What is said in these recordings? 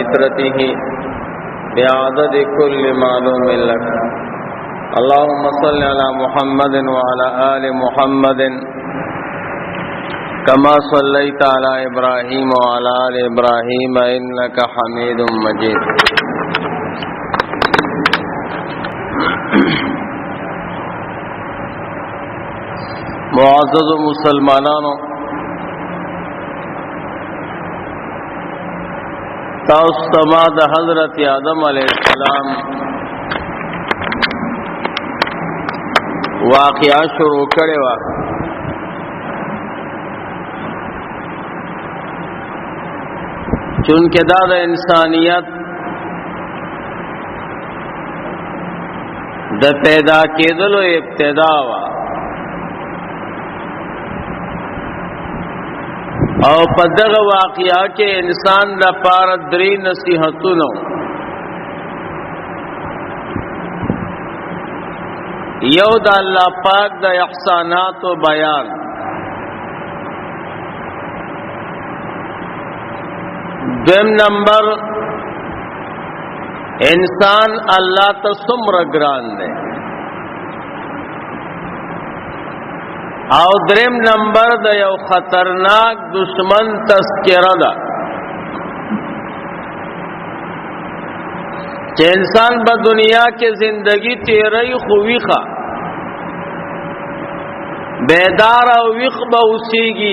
इतरतिह बिआदद कुल्ल मालूम लक। अल्लाहुम्मा सल्लि अला मुहम्मदिन व अला आलि मुहम्मदिन कमा सल्लैता अला इब्राहीम व अला आलि इब्राहीम इन्नका हमीदुम मजीद। मुअज़्ज़ज़ मुसलमानों, ताउस्तमाद हजरत आदम अलैहिस्सलाम वाक़िया शुरू करे वा। चूंकि दादा इंसानियत द पैदा केदलो इब्तिदा वा और पदग वाक़िया के इंसान द पार दरी नसीहतुनो यौ द अल्लाह पाक द इहसानात व बयान, दोम नंबर इंसान अल्लाह तो सुम्र ग्रान दे और द्रेम नंबर द यौ खतरनाक दुश्मन तस्किरा दा कि इंसान ब दुनिया के जिंदगी तेरही खुवी खा बेदार और विख बउसीगी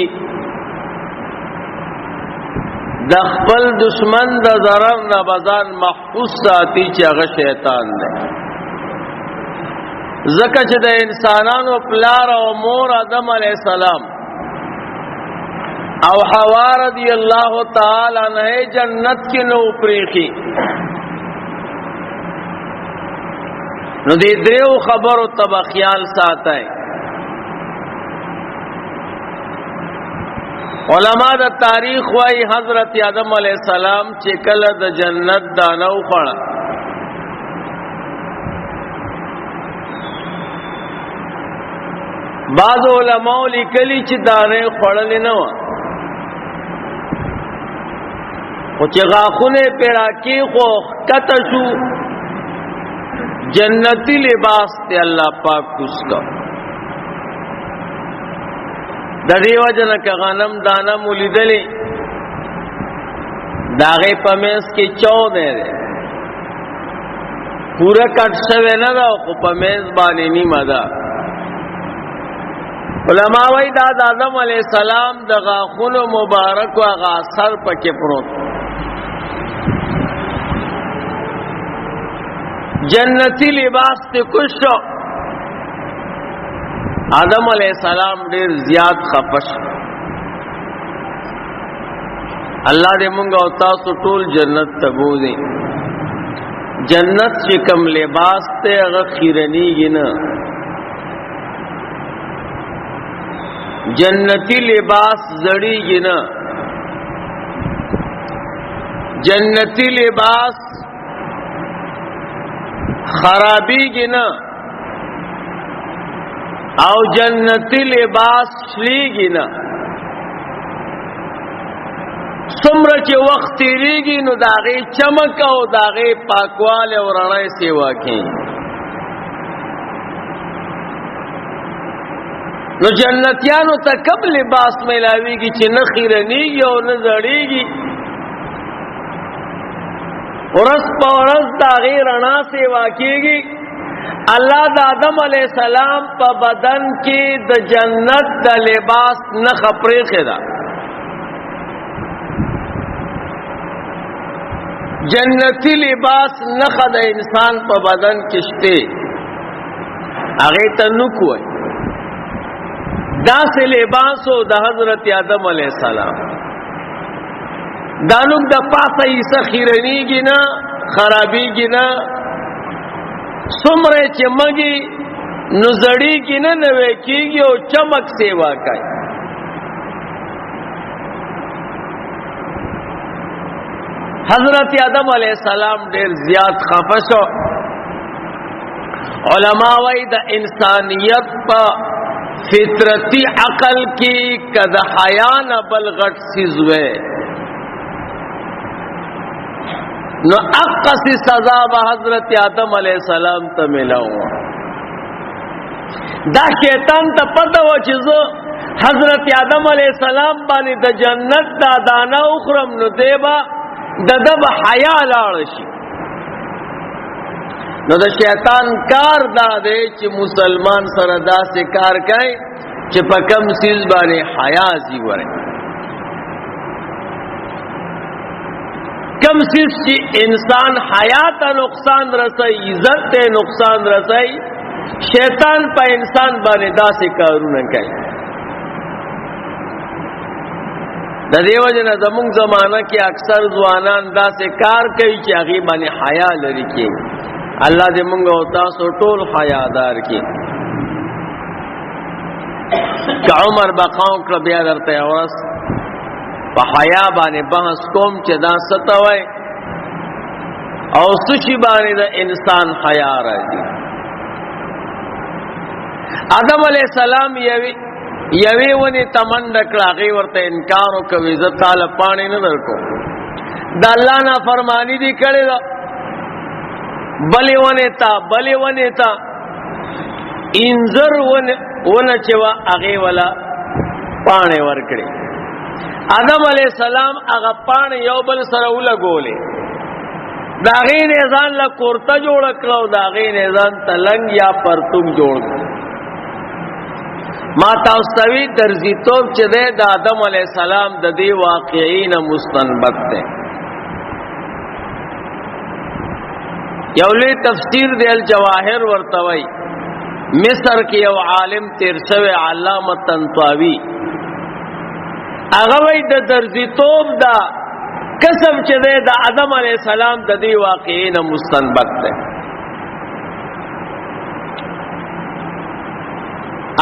दखबल दुश्मन द जरर न बजान महफूज साथी चग शैतान दे। ज़कच द इंसानानो प्लार और मोर आदम अलैहिस्सलाम और हवा रज़ियल्लाहु ताला अन्हा जन्नत की नो प्रीखी नदी द्रेव खबर तब ख्याल साथ है। उलमा द तारीख वाई हजरत आदम अलैहिस्सलाम चिकल द जन्नत दानव पड़ा बाज़ उलमाओ लिखली ची दाने खोड़ले न वा चे गाखुने पेड़ा की खो कतशु जन्नती लिबास ते अल्लाह पाक उसका दरी वजन का गनम दाना मुलिदली दागे पमेस की चौ दे दे पूरा कट सवे न रहो पमेस बानी नी मदा। उलमा वही दाद आदम अलैहिस्सलाम द गाखुन मुबारक व गासर पके प्रोत जन्नती लिबास ते कुछ आदम अलैहिस्सलाम ढेर ज्याद खफश अल्लाह दे मुंगा उता सुटूल जन्नत तबूदी जन्नत से कम लिबास ते अगर खीरनी गिना जन्नती लिबास जड़ी गिना जन्नती लिबास खराबी गिना और जन्नती लिबास श्री गिना सुम्र के वक्त तेरीगी नु दागे चमक और दागे पाकवाल और रणय सेवा की नु जन्नतियानो तक कब लिबास में लावेगी चे न खीरनीगी और न जड़ेगी औरस पौरस दागे रणा सेवा कीगी। अल्लाह द आदम अलैहिस्सलाम प बदन की द जन्नत द लिबास न खपरे खेदा जन्नती लिबास न खद इंसान प बदन किश्ते आगे तनुक हुए दास लिबास हो द हजरत आदम अलैहिस्सलाम दानुक द पासा ईसा खीरनी गिना खराबी गिना सुमरे चमगी नुजड़ी गिना नवे कीगी और चमक सेवा का हजरत आदम अलैहिस्सलाम ढेर ज्याद खफश हो। उलमा वही द इंसानियत पर फितरती अकल की कद हया न बलगट सिजुए نو اقصی سزا به حضرت آدم علیہ السلام ته ملاو. دا شیطان ته پته و چې زه حضرت آدم علیہ السلام باندې د جنت دا دانه اخرم نو دیبا ددب حیا لاړ شي. نو د شیطان کار دا دی چې مسلمان سره داسې کار کوي چې په کم سیز باندې حیا زی وره. کم سیز چې انسان حیات نقصان رسي، عزت ته نقصان رسي، شیطان په انسان باندې داسې کارونه کوي. د دیو جن زمونږ زمانہ کې اکثر ځوانان داسې کار کوي چې هغه باندې حیا لري کې. الله دې موږ او تاسو ټول حیادار کې. که عمر بقاو کړ بیا درته اورس په حیا باندې بحث کوم چې دا ستوي او سشي باندې د انسان حیا راځي. آدم علیہ السلام یوی ونی تمند کړه ورته انکار وکوي زه تعالی پانی نه درکو. د الله نه فرمانی دي کړي دا بلی ونی تا انذر ون چوا هغه ولا پانی ورکړي. آدم علیہ السلام هغه پانی یو بل سره ولګولې، دا غي نه ځان لا کورته جوړ کړو، دا غي نه ځان تلنګ یا پرتوم جوړ کړو. ما تاسوی درزی توب چې ده د آدم علیہ السلام د دې واقعین مستنبط ده. یو لوی تفسیر دی الجواهر ورتوي، مصر کې یو عالم تیر شوی علامه طنطاوی هغه وی د درزی توب دا قسم چې ده د آدم علیہ السلام د دې واقعین مستنبط ده.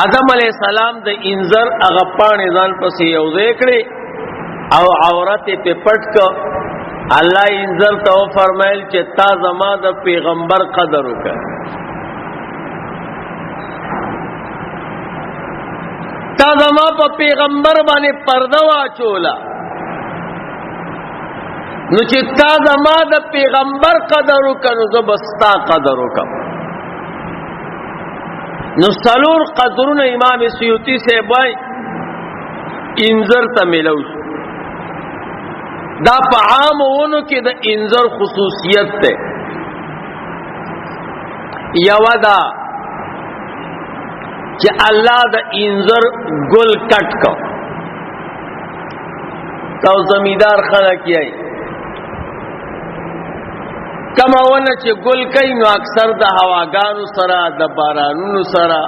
آدم علیہ السلام د انذر هغه پانی ځان پسې یو ځای کړی او عورت په پټ کو. الله انذر ته فرمایل چې تا زما د پیغمبر قدر وکړه، تا زما په پیغمبر باندې پرده واچولا، نو چې تا زما د پیغمبر قدر وکړه نو زه بستا قدر وکړم. نو سلور قدرون امام سیوطی سے بای انذر تا ملو شو. دا پا عام ونو کی دا انذر خصوصیت تے یو دا کہ اللہ دا انذر گل کٹ کو تو زمیدار خانہ کیائی کما ونه چې ګل کوي نو اکثر د هواګانو سره د بارانونو سره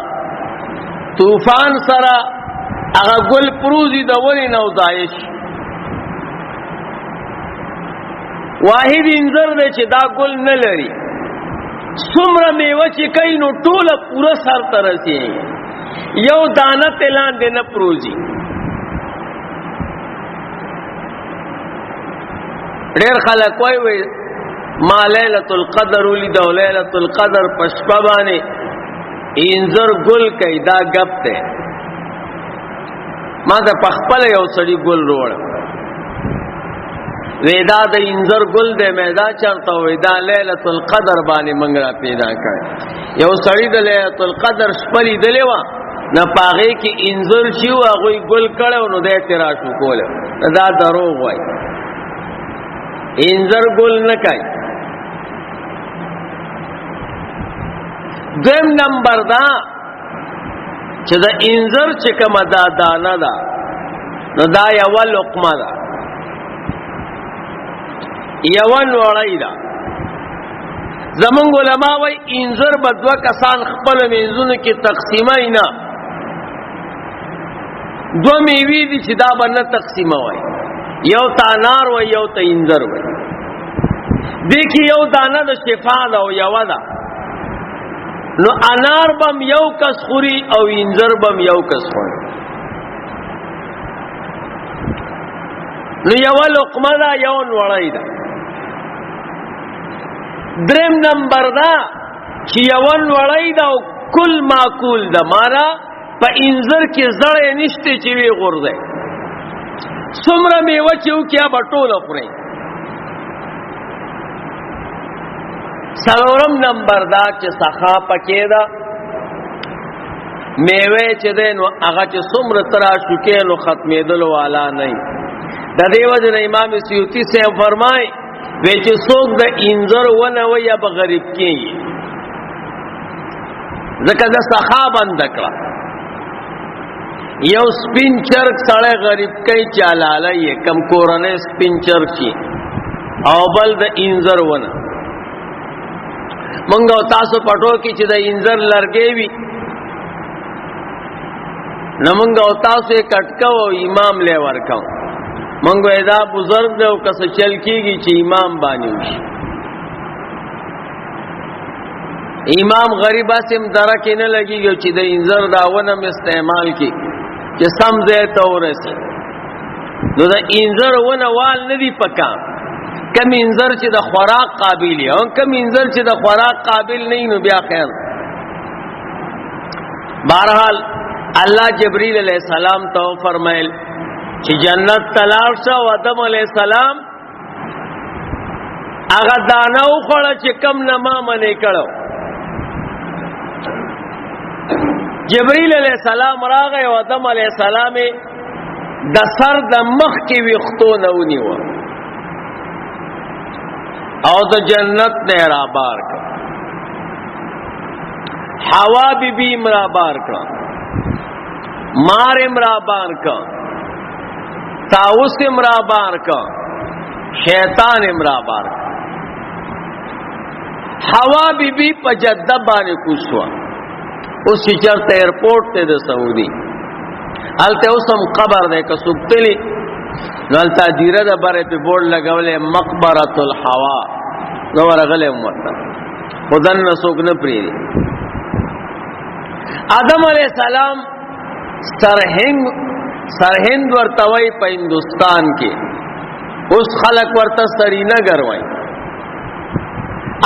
طوفان سره هغه ګل پروزي د ونې نو ځایش. واحد انذر دی چې دا ګل نه لري، څومره میوه چې کوي نو ټوله پوره سر ته رسي، یو دانه تلان دی نه پروزي. ډېر خلک وایي ما لیلۃ القدر ولید او لیلۃ القدر پشپا باندې انذر ګل کوي، دا غپ ته. ما د پخپل یو سړی ګل روړ وېدا د انذر ګل د میدا چرته وېدا لیلۃ القدر باندې منګرا پیدا کړ. یو سړی د لیلۃ القدر شپلی دلیوا نه پاغه کې انذر شیو هغه ګل کړو نو د اعتراض وکول. دا دروغ وای، انذر ګل نه کوي. دویم نمبر دا چې دا انذر چې کوم دا دانه ده نو دا یو لقمه ده، یو وړی ده. زمونږ علما وای انذر به دوه کسان خپل منځونو کې تقسیمای نه، دو میوی دي چې دا باندې تقسیمه وای، یو تا انار وای یو تا انذر وای. دې کې یو دانه د شفا ده او یو ده، نو انار بم یو کس خوري او انذر بم یو کس خوري. نو یو لقمه ده یو وړی ده. دریم نمبر دا چې یو وړی ده او کل معقول ده، مانا په انذر کې زړې نشته چې وی غورځي، څومره میوه چې وکیا بټوله خوري. سلورم نمبر دا چې سخا پکې دا میوه چې دین هغه چې څومره ترا شوکې نو ختمېدل والا نه د دیو جن امام سیوطی سے فرمای وی چې څوک د انځر ونه وي به غریب کېږي ځکه د سخا بند کړه یو سپین چرک سړی غریب کوي چالاله یې کم کورنۍ سپین چرک شي او بل د انځر ونه مونږ تاسو پټو کې چې د انځر لرګي وي نو مونږ تاسو یې کټکو امام له ورکاو مونږ دا بزرگ دی او کس چل کیږي چې امام باندې وشي امام غریب اسم درکه نه لګیږي چې د انځر داونه استعمال کی چې سم ځای ته ورسي نو د انځر ونه وال ندی پکا کم انځر چې د خوراک قابل او کم انځر چې د خوراک قابل نه نو بیا خیر بہرحال الله جبرئیل علیہ السلام ته فرمایل چې جنت تلار شو آدم علیہ السلام هغه دانو خوړه چې کم نه ما منې کړو جبرئیل علیہ السلام راغی او آدم علیہ السلام د سر د مخ کې ویختو نه ونیو او د جنت نه را بار کړ حوا بی بی مرا بار کړ مار امرا بار کړ طاووس امرا بار کړ شیطان امرا بار کړ حوا بی بی په جده باندې کوشوا اوس چې چرته ایرپورټ ته د سعودي الته اوسم قبر ده که سوبتلی نالتا دیره ده بره په بورډ لګولې مقبره الحوا نو ورغله امته خدان نسوک نه پری آدم علیہ السلام سرهند ورتوي په هندستان کې اوس خلق ورته سرینگر وای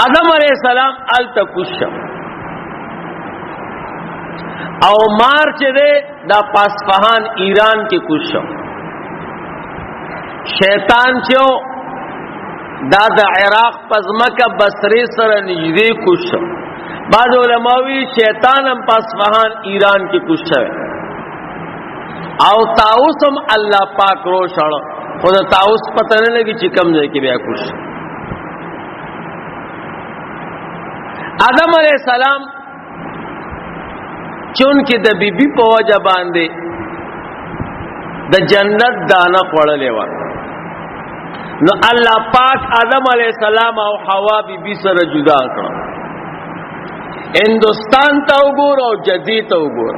آدم علیہ السلام الته کوشم او مار چې ده دا پاسفهان ایران کې کوشم شیطان چې دا د عراق پزمکه بصری سره نږدې کوشم بعض علماوی شیطان هم پاسفهان ایران کې کوشم او طاووس هم الله پاک روشړ خو دا طاووس پته نه لګي چې کوم ځای کې بیا کوشم آدم علیہ السلام چون کې د بیبي په وجه باندې د جنت دانه خوړلې و نو الله پاک آدم علیہ السلام او حوا بیبي سره جدا کړ هندستان ته وګور او جدید ته وګور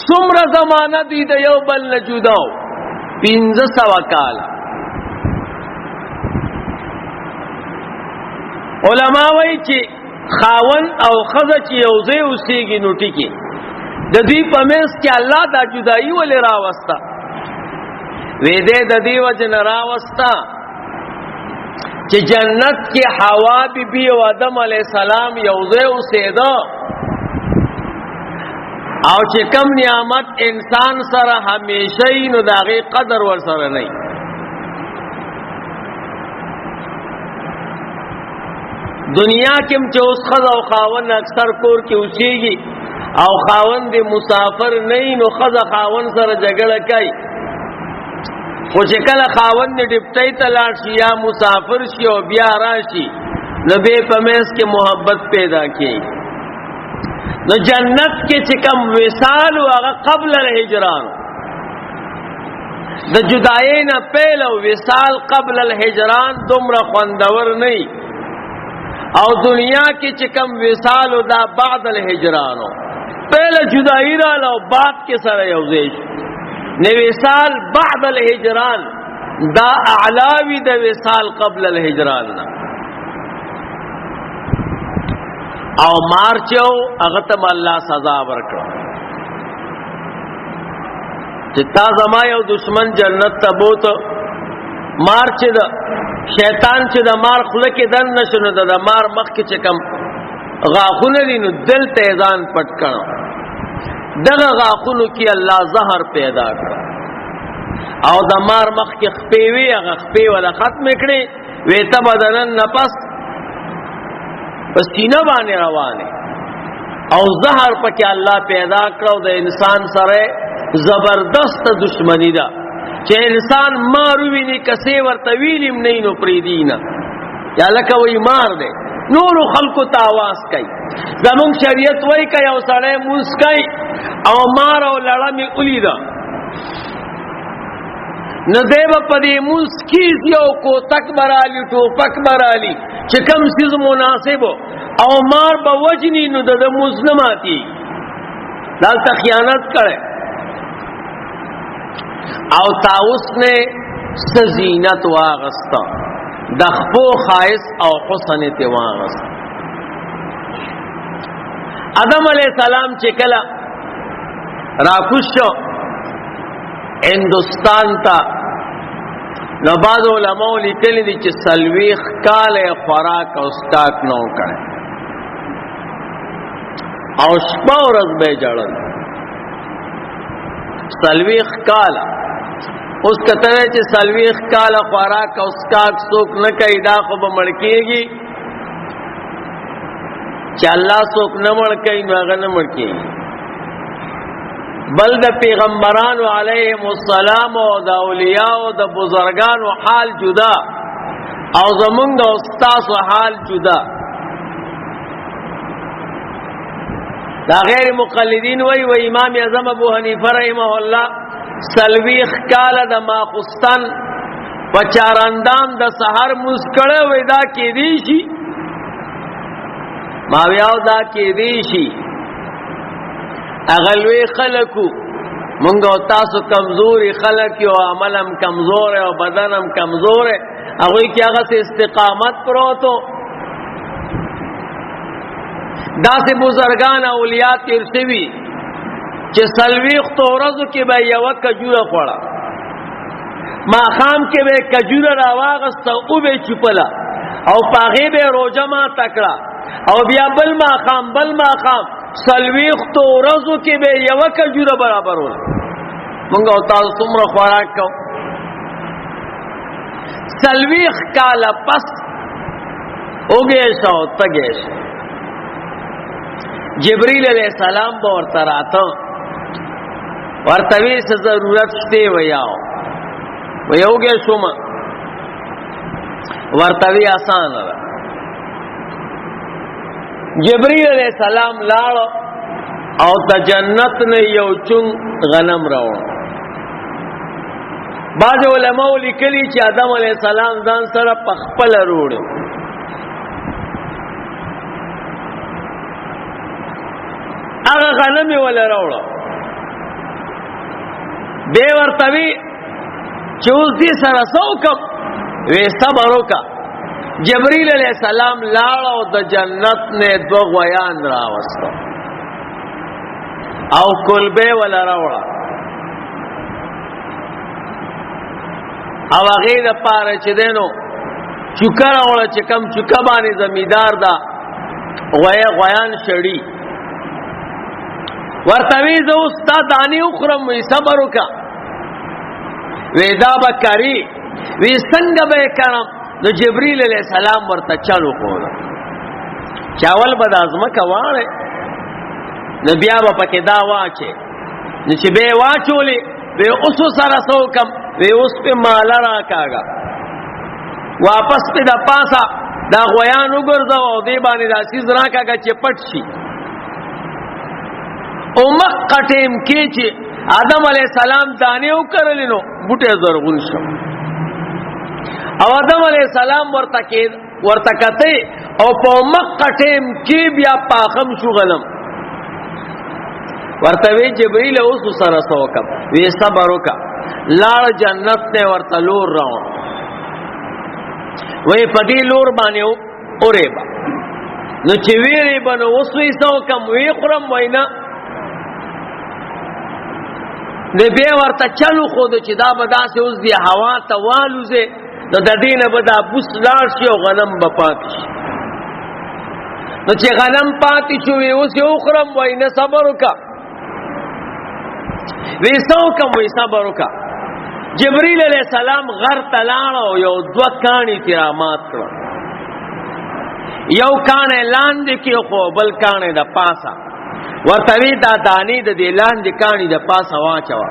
څومره زمانہ دی د یو بل نه جدا 1500 کال علما وایي چې خاون او خزه چې یوځای اوسېږي نو ټیکي د دې په منځ کې الله دا جدایي ولې راوستا وې دې د دې وجه نه راوستا چې جنت کې حوا بی او آدم علی السلام یوځای اوسېدا او چې کم نعمت انسان سره همیشه نو داغه قدر ور سره نه دنیا کې چې اوس خزه او خاون اکثر کور کې اوسېږي او خاون دې مسافر نه نو خزه خاون سره جګړه کوي خو چې کله خاون دې ډیپټي ته لاړ شي یا مسافر شي او بیا راشي نو به پمنس کې محبت پیدا کیږي نو جنت کې چې کم وصال هغه قبل الهجران د جدای نه پهل او وصال قبل الهجران دومره خوندور نه او دنیا کې چې کم وصال او دا بعد الهجران پهل جدای را او بعد کې سره یوځای نو وصال بعد الهجران دا اعلاوی د وصال قبل الهجران نه او مارچو هغه ته الله سزا ورکړه چې تا زما یو دشمن جنت ته بوت مارچ د شیطان چې د مار خله کې دن نشونه د مار مخ کې چې کم غاخونه لینو دل ته ځان پټ کړه دغه غاخونو کې الله زهر پیدا کړ او د مار مخ کې خپېوي هغه خپې ولا ختم کړي ویتا بدنن نفس پسینه باندې روانه او زهر پکې الله پیدا کړو د انسان سره زبردست دشمنی ده چې انسان ماروي نه کسي ورته ویلم نه نو پریدینا یا لکه وی مار ده نور خلقو ته आवाज کوي زمون شریعت وای کوي او سړی مسکای او مار او لړمی اولیدا نو دیو پدې مسکیز یو کو تکبرالی ټوپک برالی چې کم سیز مناسبو او مار به وجنی نو د مسلماتی دالته خیانت کړي او تاوس نے سزینت واغستا دخپو خائص او حسن تی واغستا آدم علیہ السلام چکلا راکوشو ہندوستان تا نو بعض علماء لیکلی دی چه سلویخ کال خوراک او سٹاک نو کرے او شپا و رز بے جڑن سلویخ کالا اس کتنے چه سلویخ کالا خوراک او سٹاک سوک نکای دا خوب مڑکیگی چه اللہ سوک نمڑکای نو اگر نمڑکیگی بل د پیغمبران علیهم السلام او د اولیاء او د بزرگان حال جدا او زمونږ د استاد حال جدا دا غیر مقلدین وی و امام اعظم ابو حنیفه رحمه الله سلویخ کال د ماخستان پچاراندام د سحر مسکړه وی دا کې دی شي ما ویاو دا کې دی شي اغلوی خلقو منگو تاسو کمزوری خلق یو عملم کمزور ہے و بدنم کمزور ہے اگوی کی اغا سے استقامت پروتو دا سے بزرگان اولیاء ترسوی چه سلویخ تو رزو کی با یو کجور خوڑا ما خام کے بے کجور راواغستا او بے چپلا او پاغی بے روجما تکڑا او بیا بل ما خام سلویخ تو رزو کی بے یو کجور برابر ہونا منگا تاسو تمرا خوراک کو سلویخ کالا پس اگیشا و تگیشا جبریل علیہ السلام با ورطراتا ورطوی سے ضرورت شتے ویاو ویاوگیشو ما ورطوی آسان را جبریل علیہ السلام لاړو او د جنت نه یو چون غنم راوړ بعض علماء لیکلي چې آدم علیہ السلام ځان سره پخپل وروړو هغه غنم ولا راوړو دی ورتوی چې اوس دې سره څوک وې صبر وکا جبریل علیہ السلام لاړو د جنت نے دو غویان راوستو او کلبے ولا راوڑا او غیر پاره چې دینو چوکا راوڑا چې کم چوکا باندې زمیدار دا غویان شړی ورتوی زو استاد دانی اخرم وی صبر وکا ویدا بکری وی څنګه به کرم نو جبریل علیہ السلام ورته چالو کوله چاول به د ازمکه واړه نو بیا به پکې دا واچي نو چې به واچولې به اوس سره سو کم به اوس په مال راکاګه واپس په د پاسا دا غویان وګرځاو او دی باندې دا سیز راکاګه چې پټ شي او مقټم کې چې آدم علیہ السلام دانه وکړلینو بوټه زرغون شو او آدم علیہ السلام ورتکتے او پا مقا ٹیم کی بیا پاخم شو غنم ورتوی جبریل اوسو سرسوکم وی صبروکا لار جنت نے ورتا لور راؤن وی پدی لور بانے او ریبا نو چوی ریبا نو اوسوی سوکم وی خورم وینا نو بیا ورتا چلو خودو چی دا بدا سے اوز دی ہوا توالو زی نو د دینه به دا بوس لاړ شي او غنم به پاتې شي نو چې غنم پاتې شو وي اوس یو خورم وای نه صبر وکا وی صبر وکا جبريل علیہ السلام غر تلاړو یو دو کانی تیرامات کړو یو کانه لاندې کې خو بل کانه د پاسا ورته دا دانی د دې لاندې کانی د پاسا واچوا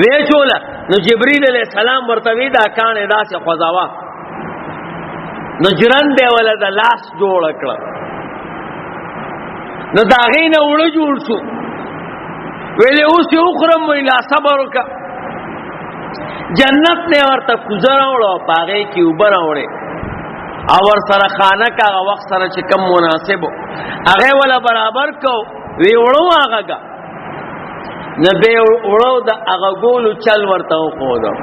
وی چولا نو جبريل علیہ السلام ورته دا کانه داسې خوځاوا نو جرن دی ولا د لاس جوړ کړ نو دا غینه وړو جوړ شو ویلې اوس یو خرم ویلا صبر وکا جنت نے ورته گزراوړو پاغه کی وبراوړې او ور سره خانه کا وخت سره چې کم مناسب هغه ولا برابر کو وی وړو هغه نه به وړو د هغه ګولو چل ورته خو دا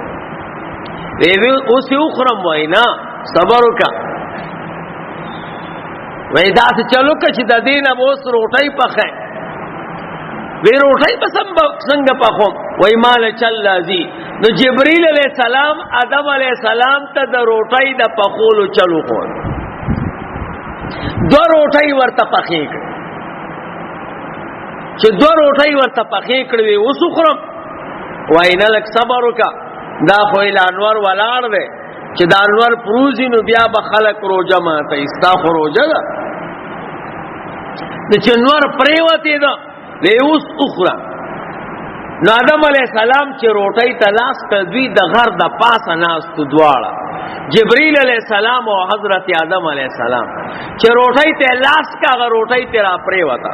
وی اوس یو خرم وینا صبر وکا وی دا څه چلو که چې د دینه اوس روټۍ پخې وی روټۍ په څنګه پخوم وی مال چل لازی نو جبريل علیہ السلام آدم علیہ السلام ته د روټۍ د پخولو چلو خو دو روټۍ ورته پخې کړ چې دو روټۍ ورته پخې کړې اوس خورم وای نه لک صبر وکا دا خو انور ولاړ دی چې د انور پروزی نو بیا به خلق روزه ماته استا خو روزه ده د چنور پریوتی ده لیوس اخرى نو آدم علیہ السلام چې روټۍ تلاس کړ دوی د غر د پاسه ناستو دواړه جبريل علیہ السلام او حضرت آدم علیہ السلام چې روټۍ ته لاس کاغه روټۍ ته را پریوتا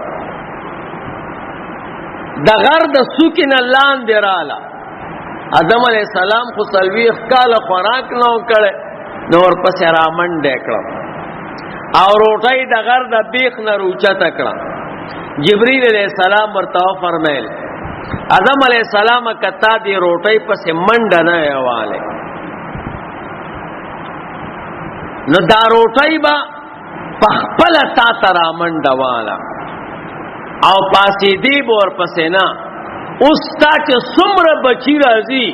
د غر د سوکین لاندې رااله آدم علیہ السلام خو سلویخ کال خوراک نو کړي نو ورپسې را منډه کړه او روټۍ د غر د بیخ نه روچته کړه جبريل علیہ السلام ورته فرمایل آدم علیہ السلام کتا دی روټۍ پسې منډه نه یواله نو دا روټۍ با پخپل تا ترا منډه والا او پاسې دی بور پسې نه اوس تا چې څومره بچی راځي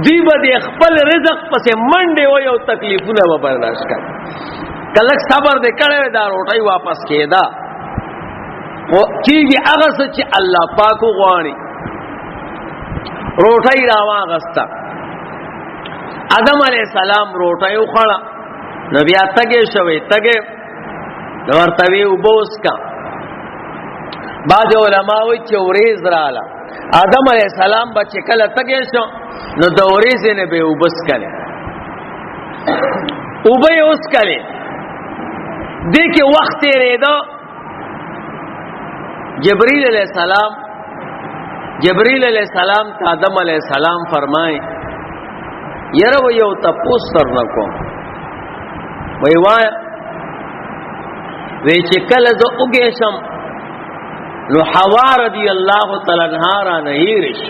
دی به د خپل رزق پسې منډه وي او تکلیفونه به برداشت کړي کله صبر دې کړو دا روټۍ واپس کېدا او کیږي هغه چې الله پاک غواړي روټۍ راواغستا آدم علیہ السلام روټۍ وخړه نبی اتګه شوی تګه ورته وی وبوس کا بعض علماء وی چې ورېز رااله آدم علیہ السلام بچ کله تګه شو نو د ورېز نه به وبس کړي او به اوس کړي دې کې وخت ریدا جبريل علیہ السلام ته آدم علیہ السلام فرمائے یره و یو تپوس سر نکو وی وای وی چې کله زه وګیشم نو حوا رضی الله تعالی عنها را نه هیرش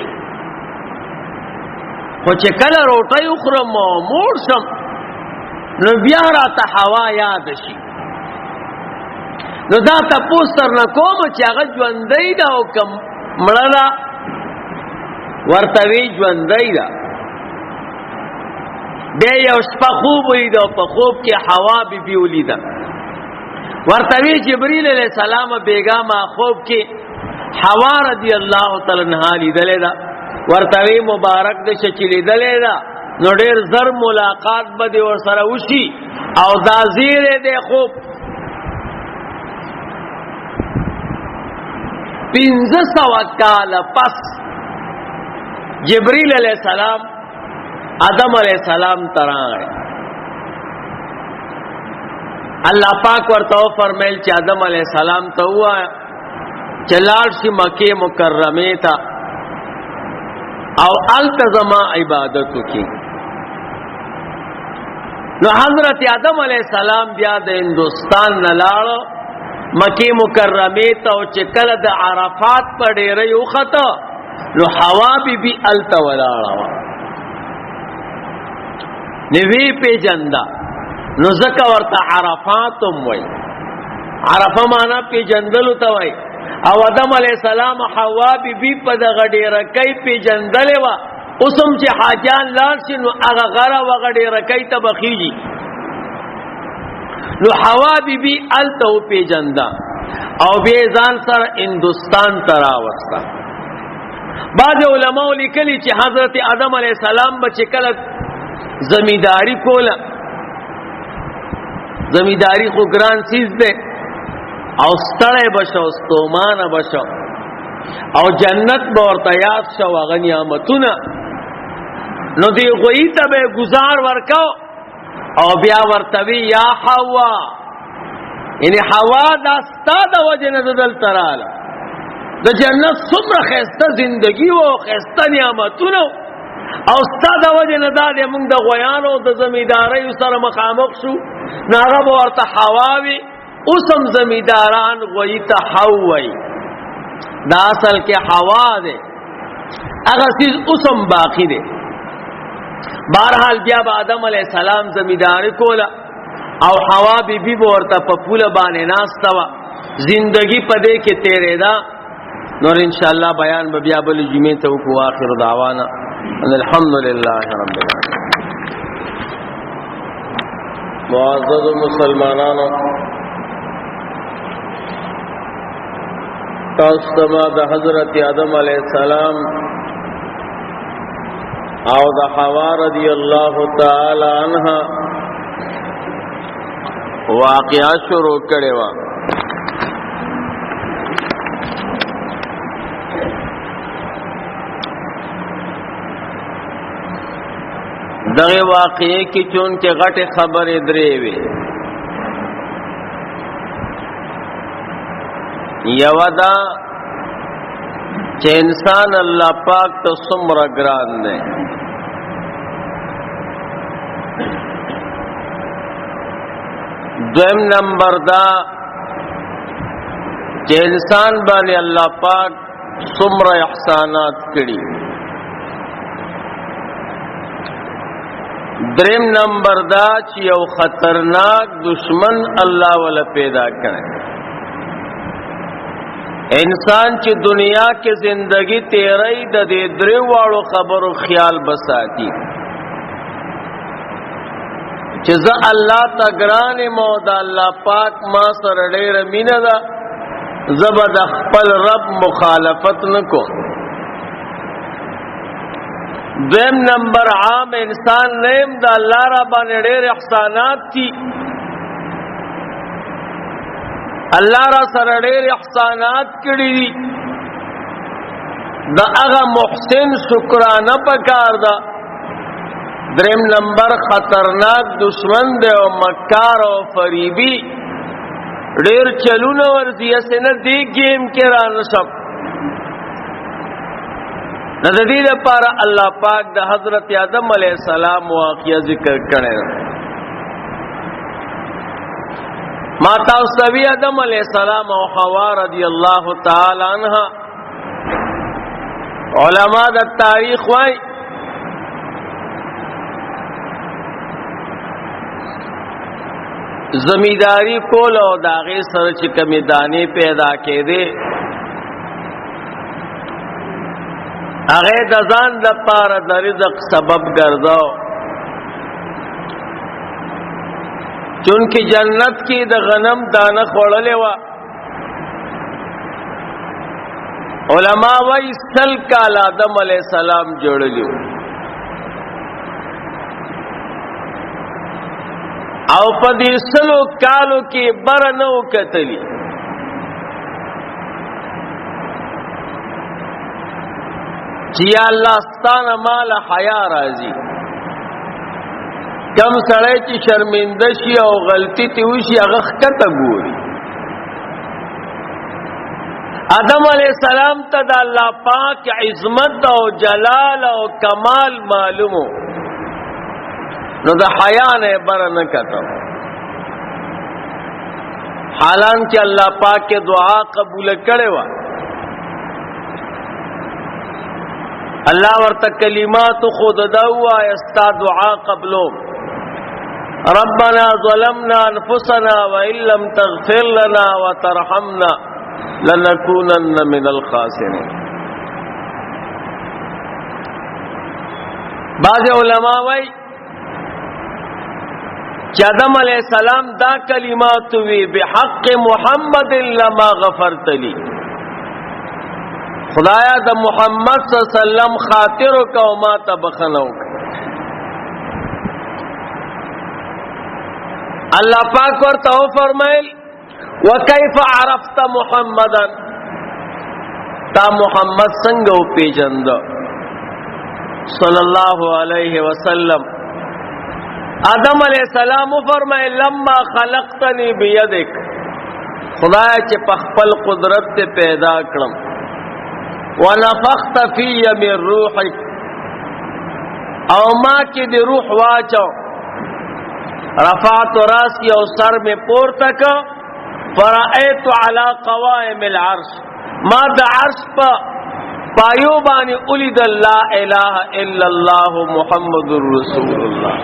خو چې کله روټۍ وخورم مور شم نو بیا را ته حوا یاد شي نو دا تپوس سر نکوم چې هغه ژوندۍ ده او کم مړه ده ورته وی ژوندۍ ده بیا یو شپه خوب ولیده په خوب کې حوا بیبي ولیده ورته وی جبريل علیہ السلام بیګا ما خوب کې حوا رضی الله تعالی عنها لیدلې ده ورته وی مبارک دې چې لیدلې ده نو ډېر زر ملاقات به دې ور سره وشي او دا زیره دې خوب 1500 کال پس جبريل علیہ السلام آدم علیہ السلام ترائے اللہ پاک ورته فرمایل چې آدم علیہ السلام ته هوا چلاړ شي مکه مکرمه تا او التزما عبادت کی نو حضرت آدم علیہ السلام بیا د هندستان نه لاړ مکه مکرمه ته او چې کله د عرفات په ډیره یو خطا نو حوا بی الت ولاړه نوی پی جندا نو زکا ورطا عرفاتم وی عرفا مانا پی جندلو تا وی او آدم علیہ السلام حوا بی پا دا غڑی رکی پی جندلے و اسم چی حاجان لارشی نو اغا غرا و غڑی رکی تا بخیجی نو حوا بی التو پی جندا او بیزان سر ہندوستان تراوستا بعض علماء لیکلي چې حضرت آدم علیہ السلام به چې کله زمینداری کوله، زمینداری خو ګران چیز دی او ستړی بشو، ستومانه بشو او جنت به ورته یاد شو، هغه نعمتونه، نو دی غوی ته به گزار ورکو او بیا ورته وی یا حوا، یعنی حوا دا ستا د وجه نه دلته رااله، د جنت څومره ښایسته زندگی و، ښایسته نعمتونه او ستا د وجه نه دا دی موږ د غویانو د زمینداریو سره مخامخ شو، نو هغه به ورته حوا وي. اوس هم زمینداران غوی ته حو وایي، دا اصل کې حوا دی، هغه چیز اوس هم باقی دی. بہرحال بیا به آدم علیہ السلام زمینداری کوله او حوا بی بی ورته په پوله باندې ناسته وه، زندگی په دې کې تېرېده. نور انشاءاللہ بیان به بیا بل جمعې ته وکړو. آخر دعوانا ان الحمدللہ رب العالمین. معزز مسلمانانو، تاسو ته د حضرت آدم علیہ السلام او د حوا رضی اللہ تعالی عنہا واقعہ شروع کړي وا. دغه واقعې کې چون کې غټه خبرې درې وي. یو دا چې انسان الله پاک ته څومره ګران دی. دویم نمبر دا چې انسان باندې الله پاک څومره احسانات کړي. دریم نمبر دا چې یو خطرناک دشمن الله ولا پیدا کړي. انسان چې دنیا کې زندگی تیرای د دې درې واړو خبرو خیال بساتی چې زه الله ته ګران مو د الله پاک ما سره ډېر مینه ده، زه به د خپل رب مخالفت نه کوم. دویم نمبر عام انسان نیم د الله را باندې ډېر احسانات دي، الله را سره ډېر احسانات کړي دي، د هغه محسن شکرانه پکار ده. دریم نمبر خطرناک دشمن دی او مکار او فریبی، ډېر چلونه ورځي اسنه دی گیم کې را نشم. نو د دې لپاره الله پاک د حضرت آدم علیہ السلام واقعہ ذکر کړي. ما تاسو وی آدم علیہ السلام او حوا رضی اللہ تعالی عنہا، علماء د تاریخ وای زمینداری کول او داغه سره چې کمی دانې پیدا کېده، هغه د ځان د پاره د رزق سبب ګرځاو. چونکه جنت کې د غنم دانه خوړلې و. علماء وایي سل کال آدم علیہ السلام جوړلیو او په دې سلو کالو کې بر نه وکتلی. چې یا الله ستانه مال حیا راځي. کم سړی چې شرمنده شي او غلطی تی وشي هغه ښکته ګوري. آدم علیہ السلام ته د الله پاک عظمت او جلال او کمال معلومو، نو د حیا نه بر نه کته. حالانکه الله پاک کے دعا قبول کړي وا. الله ورته کلمات خود دعوا استا دعا قبلو. ربنا ظلمنا انفسنا وان لم تغفر لنا وترحمنا لنكونن من الخاسرين. بعض علماء وای چې آدم علیہ السلام دا کلمات وی بحق محمد لما غفرت لی، خدایا د محمد صلی الله علیه وسلم خاطر کو ما ته بخنو. اللہ پاک ورته فرمایل وکيف عرفت محمدا، تا محمد څنګه او پیژند صلی الله علیه وسلم. آدم علیہ السلام فرمایل لما خلقتنی بیدک، خدای چې په خپل قدرت ته پیدا کړم، ونفخت فی من روحک، او ما کې د روح واچو، رفعت راسی او سر میں پورته کا، فرأیت علی قوائم العرش، ما د عرش پا پایو بانی اولید لا الہ الا اللہ محمد رسول اللہ.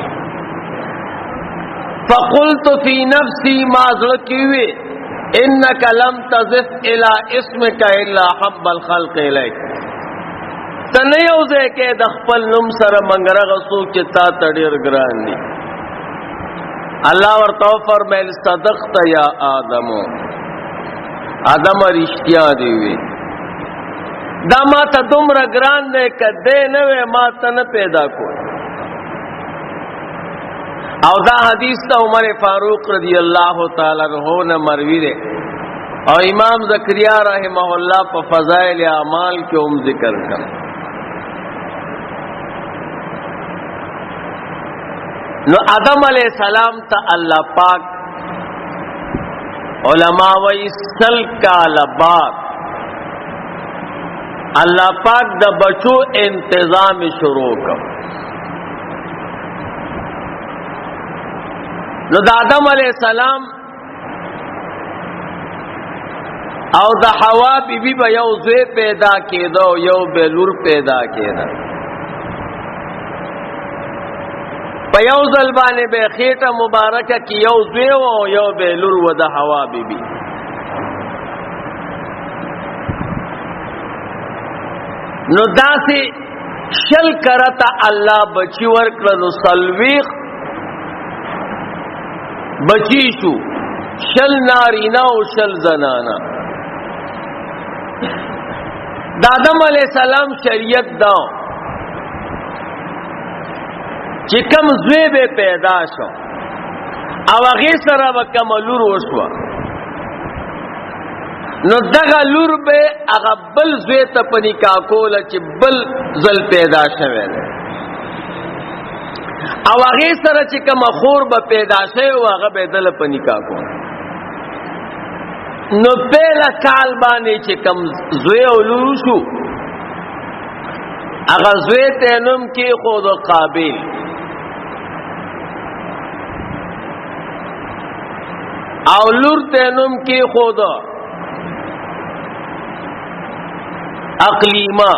فقلت فی نفسی ما ذکیوی انک لم تزف الى اسمک الا حب الخلق الیک، تنیوزے کے دخپل نم سر منگرغسو چتا تڑیر گران دی. اللہ ورطو فرمیل صدقت یا آدمو، آدم رشتیا دیوی دا ما تا دمرا گران دے که دے نوے ما تا نپیدا کو. او دا حدیث تا عمر فاروق رضی اللہ تعالی عنہ نے مروی دے، اور امام زکریا رحمہ اللہ پا فضائل اعمال کے ذکر کر. نو آدم علیہ السلام تا اللہ پاک علماء وی سل کال بعد اللہ پاک دا بچو انتظام شروع کر. نو دا آدم علیہ السلام او دا حوا بی بی با یو زوی پیدا کیدا یو بیلور پیدا کیدا. پا یو ظلبانے بے خیٹا مبارکہ کی یو زویو و یو بیلور و دا حوا بی بی. نو دا سی شل کرتا اللہ بچی ورکلنو سلویخ بچی شو، شل نارینا و شل زنانا. دا آدم علیہ السلام شریعت داو چې کم زوی به پیدا شو او هغه سره به کم لور وشو، نو دغه لور به هغه بل زوی ته په نکاح کوله چې بل زل پیدا شوی دی، او هغه سره چې کم خور به پیدا شوی او هغه به دل په نکاح کوله. نو پهلا کال باندې چې کم زوی او لور شو، هغه زوی ته نوم کې خود قابل، او لور تینم کی خود اقلیما،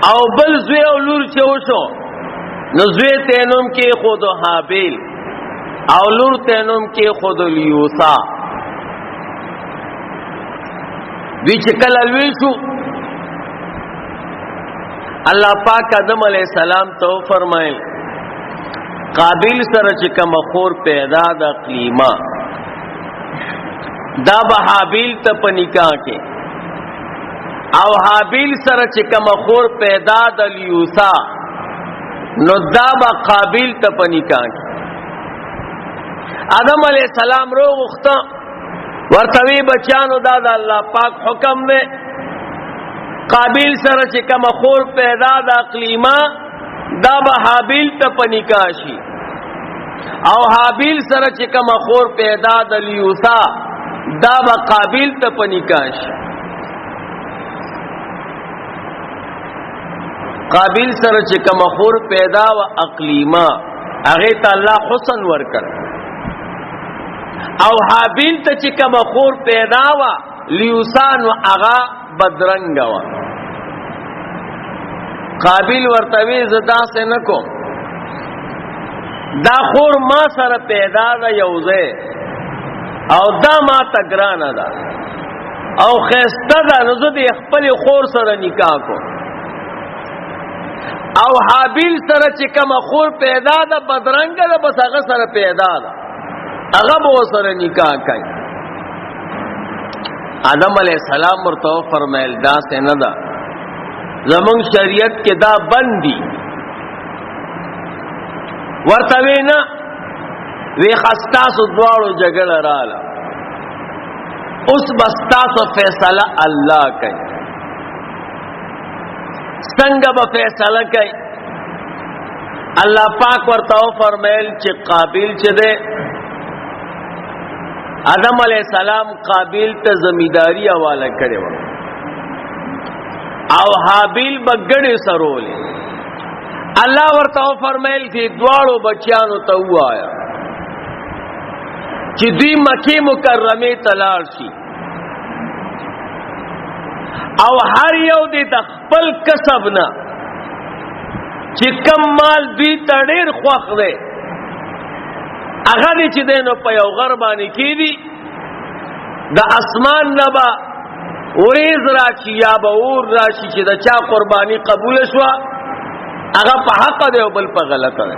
او بل زوی او لور چوشو نو زوی تینم کی خود حابیل، او لور تینم کی خود لیوسا. دوی چکل الوی شو، اللہ پاک آدم علیہ السلام تو فرمائے قابل سره چې کوم خور پیدا د اقلیما دا به حابیل ته په نکاح کې، او حابیل سره چې کوم خور پیدا د لیوسا نو دا به قابل ته په نکاح کې. آدم علیہ السلام رو غخته ورتوی بچانو دا د الله پاک حکم دی، قابل سره چې کوم خور پیدا د اقلیما دا به حابیل ته په نکاح شي، او حابیل سره چې کوم خور پیدا د لیوسا دا به قابل ته په نکاح شي. قابل سره چې کوم خور پیدا و اقلیما هغه ته الله حسن ورکړ، او حابیل ته چې کوم خور پیدا و لیوسا نو هغه بدرنګ و. قابل ورتوی زدا سے نکو دا خور ما سره پیدا دا یوزے او دا ما تگرانا دا او خیسته دا نزو دی اخپل خور سره نکاح کو، او حابیل سره چې کوم خور پیدا دا بدرنګ دا بس هغه سره پیدا دا هغه به سره نکاح کوي. آدم علیہ السلام ورته فرمایل دا څنګه ده زمون شریعت کې دا بندي ورته وینا وی خستاسو دواړو جګړه رااله اوس بستاسو فیصله الله کوي څنګه به فیصله کوي الله پاک ورته فرمایل چې قابل چې ده آدم علیہ السلام قابل ته زمینداری حواله کړي و او حابیل بغړې سرولې الله ورته فرمایل چې دواړو بچیانو ته وایا چې دوی مکه مکرمه ته لاړ شي او هر یو دې د خپل کسب نه چې کم مال دوی ته ډېر خوښ دی هغه دې چې دینو په یو غر باندې کېدي د اسمان نه به وریز راشي یا به اور راشي چې د چا قرباني قبول شوه هغه په حق دی او بل په غلطه دی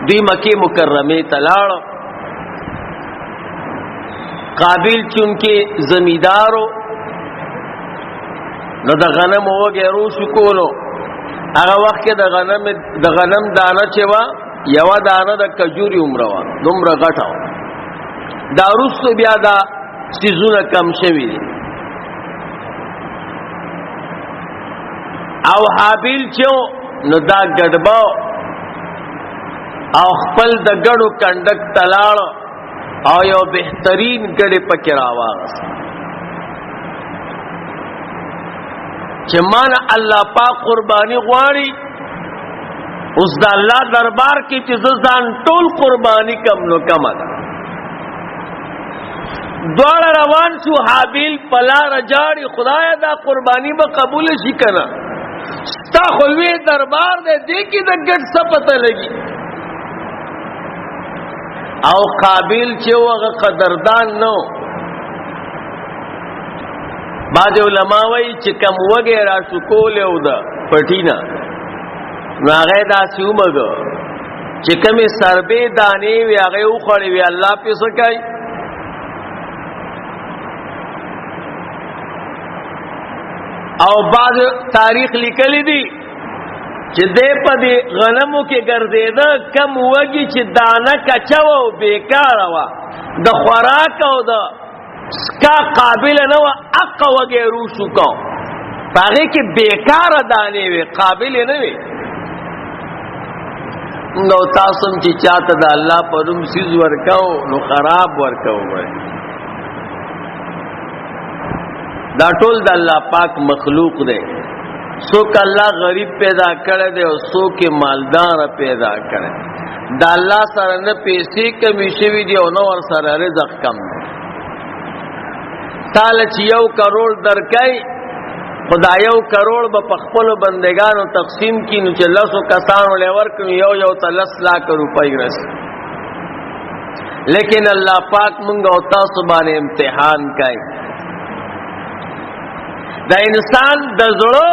دوی مکه مکرمه ته لاړ قابل چونکه زمیندارو نو د غنم وګړو شو کولو هغه وخت کې د غنم دانه چې وا یو دانه د کجوري عمره وا دومره غټه دا روسو بیا دا سيزونه کم شوی دي او حابیل چې نو دا ګډباو او خپل د ګړو کنډک تلاړ او یو بهترین ګړې پکې راواغست چې مانا الله پاک قربانی غواړي اوس د الله دربار کې چې ځان ټول قربانی کم نو کم ده دوړ روان شو حابیل پلا رجاړي خدای دا قربانی به قبول شي کنه ستا خلوی دربار دے دیکھی دا گٹ سا پتہ لگی او قابل چې وغه قدردان نو بعض علماء وی چې کم وګه را شو کول او دا پټینا نو هغه دا سیومګه چې کمی سربې دانې وی هغه وخړې وی الله په سکای او بعض تاریخ لیکلی دی چې دې په دې غنمو کې ګرځیدا کم وږي چې دانه کچاو او بیکار وا د خوراک او د سکا قابل نه وا اق وږي روشو کو هغه کې بیکار دانه وي قابل نه وي نو تاسو چې چاته د الله په نوم سیز ورکاو نو خراب ورکاو وای دا ټول د الله پاک مخلوق دی څوک الله غریب پیدا کړی دی او څوک مالدار پیدا کړی دا الله سره نه پیسې کمی شوي دي او نه ور سره رزق کم دی تعالی چې 1 کروڑ درکای خدای 1 کروڑ به په خپل بندگانو تقسیم کینو چې 100 کسانو لور کوي یو 10 लाख روپۍ رسي لیکن الله پاک مونږ او تاسو باندې امتحان کوي دا انسان د زړه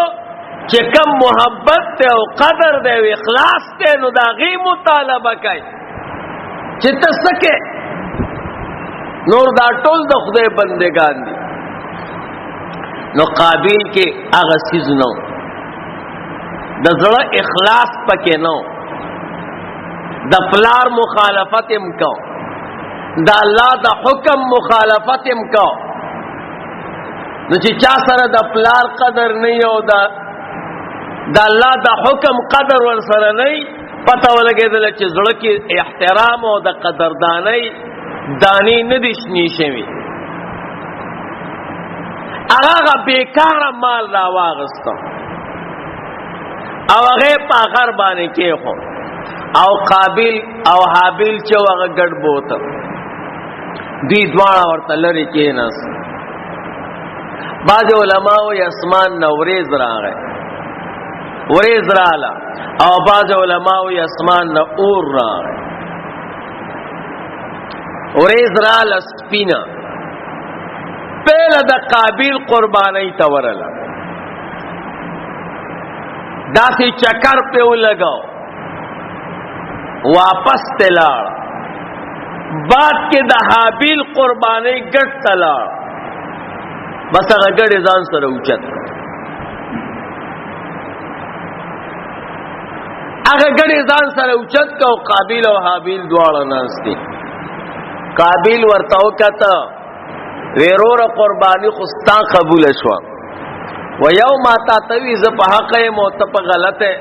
چې کم محبت ته او قدر دی او اخلاص ته نو دا غي مطالبه کوي چې تسکه نور دا ټول د خدای بندگان دي نو قابل کې هغه سیز نو د زړه اخلاص پکې نو د پلار مخالفت هم کو د الله د حکم مخالفت هم کو نو چې چا سره د پلار قدر نه یو د الله د حکم قدر ور سره نه پته ولګېدل چې زړه کې احترام او د قدردانۍ دانی نه دي شنی شوی هغه بیکاره مال را واغست او هغه په غر باندې کې خو او قابل او حابیل چې هغه ګډ بوته دی دواړه ورته لري کې ناس بعض علماء وی اسمان نوریز راغی وریز رااله او بعض علماء وی اسمان نه اور راغی وریز رااله سپینا پہله د قابل قربانی تورله داسې چکر په ولګاو واپس تلاړ بعد کې د حابیل قرباني ګټ تلاړ، بس هغه ګډې ځان سره اوچت، هغه ګډې ځان سره اوچت کو. قابیل او حابیل دواړه ناست دي. قابیل ورته وکته ویروره قرباني خو ستا قبول شوه، و یو ما تا توی زه په حق یم او ته په غلطه.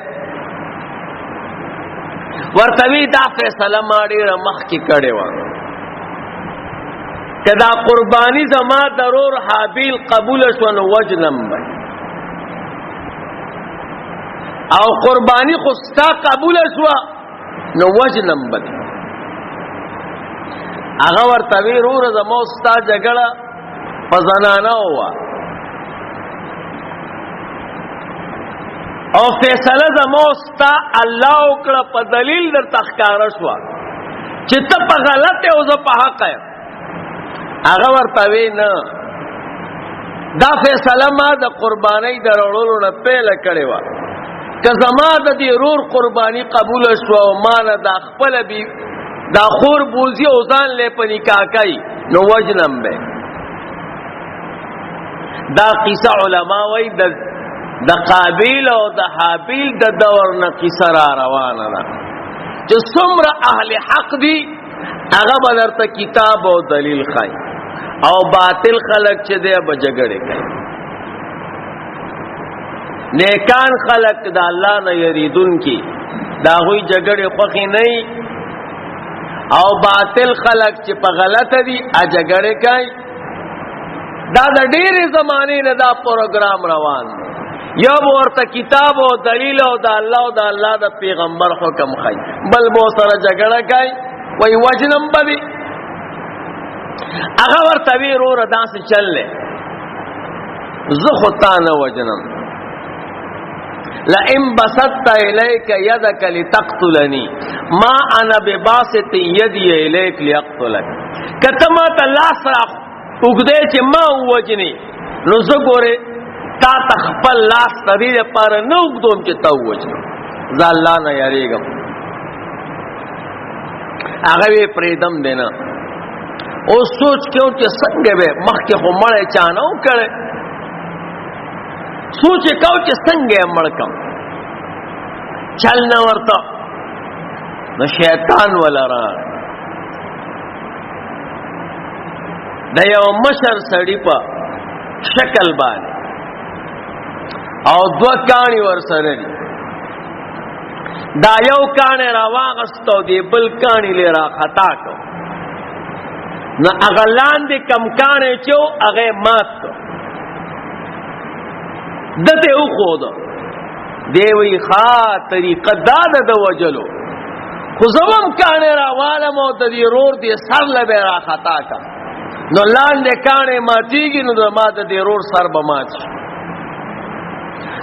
ورته وی دا فیصله ما ډېره مخکې کړې وه که دا قرباني زما ضرور حابیل قبول شوه نو وجنم به، او قرباني خو ستا قبول شوه نو وجنم به. هغه ورته وی وروره زما او ستا جګړه په زنانه وه او فیصله زما او ستا الله وکړه، په دلیل درته ښکاره شوه چې ته په غلط او زه په حق یم. هغه ورته وی نه، دا فیصله ما د قربانۍ د راوړلو نه پیله کړې وه، که زما د دې رور قرباني قبوله شوه او ما نه دا خپله دا خور بوزي او ځان لی په نکاح کوي نو وجنم به. دا قصه علما وایي د قابیل او د حابیل د دور نه قصه را روانه ده چې څومره اهل حق دي هغه به درته کتاب او دلیل ښایي، او باطل خلق چې دی به جګړې کوي. نیکان خلق د الله نه یریدونکي د هغوی جګړې خوښې نه وي، او باطل خلق چې په غلطه دي جګړې کوي. دا د ډېرې زمانې نه دا پروګرام روان دی. یو به ورته کتاب او دلیل او د الله او د الله د پیغمبر حکم ښایي، بل به سره جګړه کوي، وایي وجنم به دي. هغه ورته وی وروره داسې چل دی، زه خو تا نه وجنم. لئن بسطت الیک یدک لتقتلنی ما انا بباسط یدی الیک لیقتلک. که ته ما ته لاس را اوږدی چې ما ووجنې نو زه ګورې تا ته خپل لاس د دې لپاره نه اوږدوم چې ته ووجنم، زه الله نه یریږم. هغه وی پرېږدم دی نه. اوس سوچ کیو چې څنګه به مخکې خو مړی چا نه و کړی، سوچ یې کو چې څنګه یې مړ کړم، چل نه ورته. نو شیطان وله راغی د یو مشر سړي په شکل باندې، او دوه کاڼي ورسره دي. دا یو کاڼی راواغست او دی بل کاڼي لې راخطا کړ. نو هغه لاندې کم کاڼی چې و هغه یې مات کړ، دته یې وښوده. دی وایي ښه طریقه دا ده د وجلو، خو زه به هم کاڼی راوالم او د دې رور دې سر له به یې راخطا کړم، نو لاندې کاڼی ماتېږي نو ما د دې رور سر به مات شي.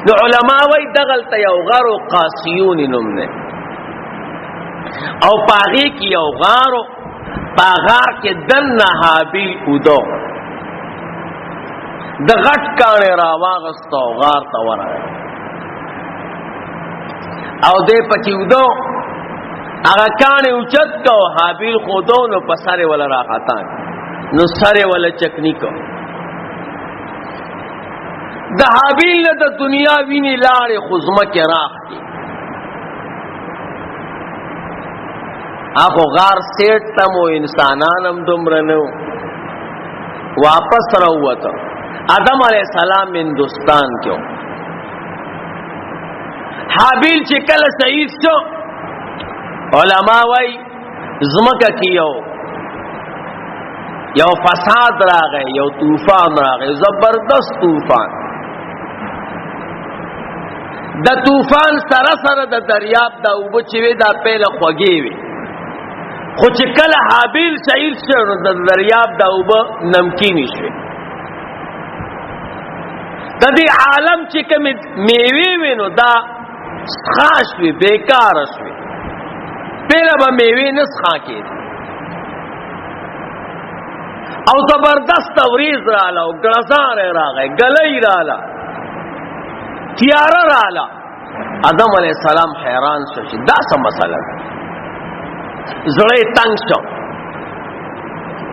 نو علما وایي دغلته یو غارو قاسیون نوم دی، او په هغې کې یو غارو، په غار کې دننه حابیل اوده د غټ کاڼی راواغست او غار ته ورغی، او دی پکې اوده هغه کاڼی اوچت کو. حابیل خودو نو په سر یې وله راخطا نو سر یې وله چکني کو. د حابیل نه د دنیا وینې لاړې خو ځمکې راښکې. هغو غار سیټ تم و انسانان هم دومره نه و. واپس راووته. آدم علیہ السلام هندوستان کې و. حابیل چې کله شهید شو، علما وایي ځمکه کې یو فساد راغی، یو طوفان راغی، زبردست طوفان. د طوفان سره سره د دریاب دا اوبه چې وې دا پیله خوږې وې، خو چې کله حابیل شهید شو نو د دریاب دا اوبه نمکینې شوې. د دې عالم چې کومې میوې وې نو دا څښا شوې، بیکاره شوې. پیله به میوې نه څښا کېدې، او زبردست وریځ راله او ګړزار یې راغی، ګلی راله، تیاره راله. آدم علیہ السلام حیران شو چې دا څه مسله ده، زړه یې تنګ شو.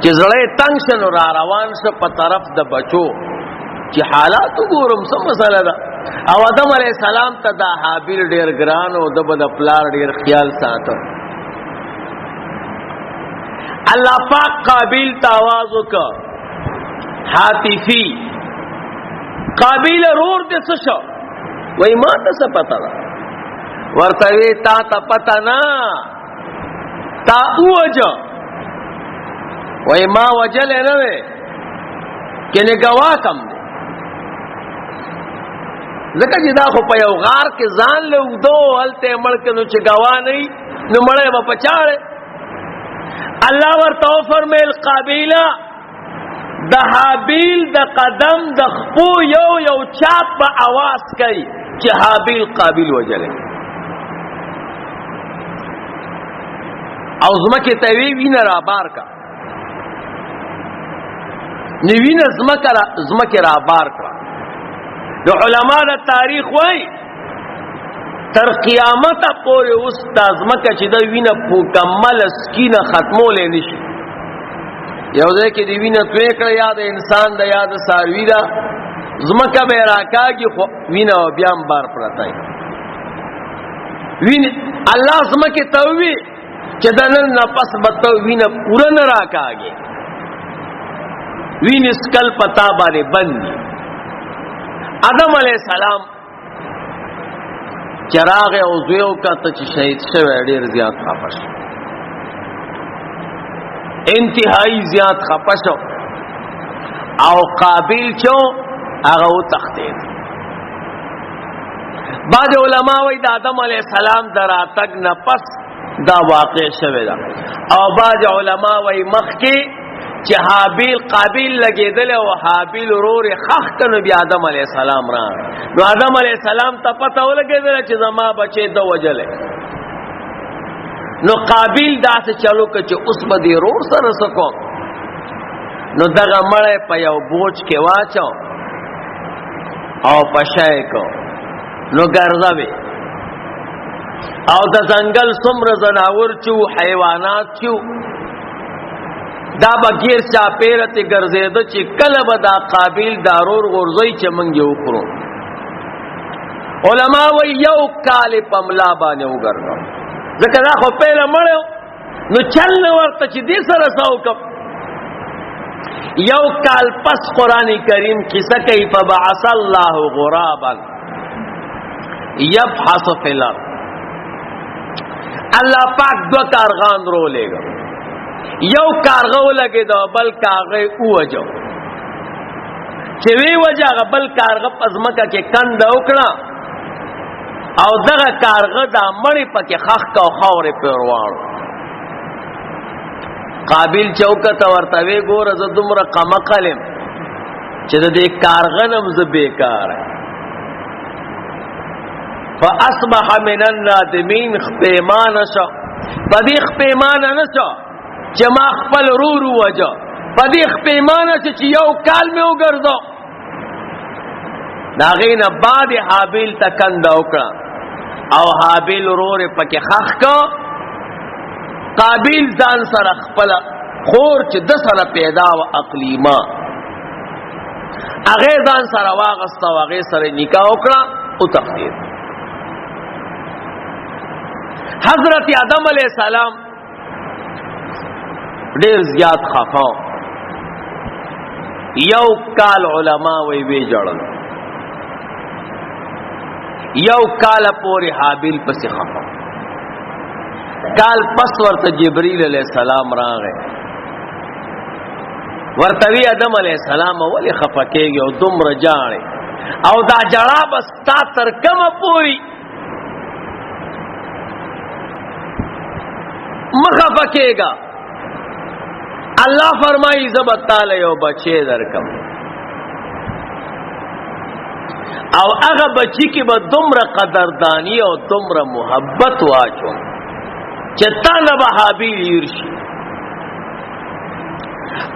چې زړه تنگ شنو را روان شه په طرف د بچو چې حالات وګورم څه مسله ده. او آدم علیہ السلام ته دا حابیل ډیر ګران او د بد پلار ډیر خیال ساتو. الله پاک قابیل ته आवाज وکړ حاتفی قابیل رور دې څه شو وای ما ته څه پتا ده ورته وی تا ته پتا نه تا اوجه وای ما وجل نه وې کنه گوا کم دي ځکه چې دا خو په یو غار کې ځان له ودو هلته مړ کنو چې گوا نه نو مړې په پچاړې. الله ورته فرمایل قابیلا د حابیل د قدم د خپو یو یو چاپ په आवाज کوي چې حابیل قابیل وجلې او زمکه ته وینه را بار کا نوینه زمکه را بار کا. د علماء د تاریخ وای تر قیامت پورې اوس د زمکه چې د وینه مکمل سکینه ختمول نشي. یو ځای کې دی وینه توې کړ یا د انسان د یاد ساروی دا زمکه به راکاږي خو وینه بیا هم بار پرتای وینه الله زمکه تووی چې د نن نفس بتو وینه پورا نه راکاږي وینه سکل پتا باندې بندي. آدم علیہ السلام چراغ او زویو کته چې شهید شوی ډیر زیات خفه شو انتهایی زیات خفه شو او قابیل چو هغه و تختید. بعض علماء وایي د آدم علیہ السلام دراتګ نه پس دا واقع شوی دا او بعض علماء وایي مخکې چې حابیل قابیل لګیدل او حابیل ورور خخ کنو بیا آدم علیہ السلام را نو آدم علیہ السلام ته پته ولګیدل چې زما بچي د وجلې نو قابیل داسې چلو که چې اوس به دې رور سره سکو نو دغه مړی په یو بوج کې واچو او پشای کو نو ګرځوي او د ځنګل څومره ځناور چو حیوانات چو دا بغیر چا پیرته ګرځیده چې کله به دا قابیل دارور غورځي چې مونږ یو خورو. علما وی یو کال پملا باندې وګرځو ځکه دا خو پیله مړو نو چل ورته چې دې سره ساوکم. یو کال پس قرآن کریم کیسه کوي فبعث الله غرابا یبحث فی الارض الله پاک دو کارغان رو لېږه یو کارغه ولګي دا بل کارغه اوجو چې وی وجه بل کارغه پزمکه کې کند وکړه او دغه کارغه دا مړی پکې خخ کا خاورې پرواړو. قابل چوکته ورته وی ګوره زه دومره قمقلم چې د دې کارغه نم زه بیکار فاصبح من النادمین خپېمانه شو په دې خپېمانه نه شو چې ما خپل رورو وجه په دې خپېمانه چې یو کال مې وګرځو. دا غینه بعد حابیل ته کنده وکړه او حابیل رور پکې خخ کا قابیل ځان سره خپل خور چې د سره پیدا و اقلیما هغه ځان سره واغسته او هغه سره نکاح وکړه او تقدیر. حضرت آدم علیہ السلام ډیر زیات خفا یو کال علما وی وی جوړل یو کال پورې حابیل پسې خفا کال پس ورته جبرئیل علیہ السلام راغی ورته وی آدم علیہ السلام ولی خفا کېږي او دومره جاړي او دا جړه بس تا تر کومه پوری مخفا کېږي. الله فرمایي زبر تعالی یو بچی درکم او هغه بچی کې به دومره قدردانی او دومره محبت واچو چې تاله به حابیل یرشي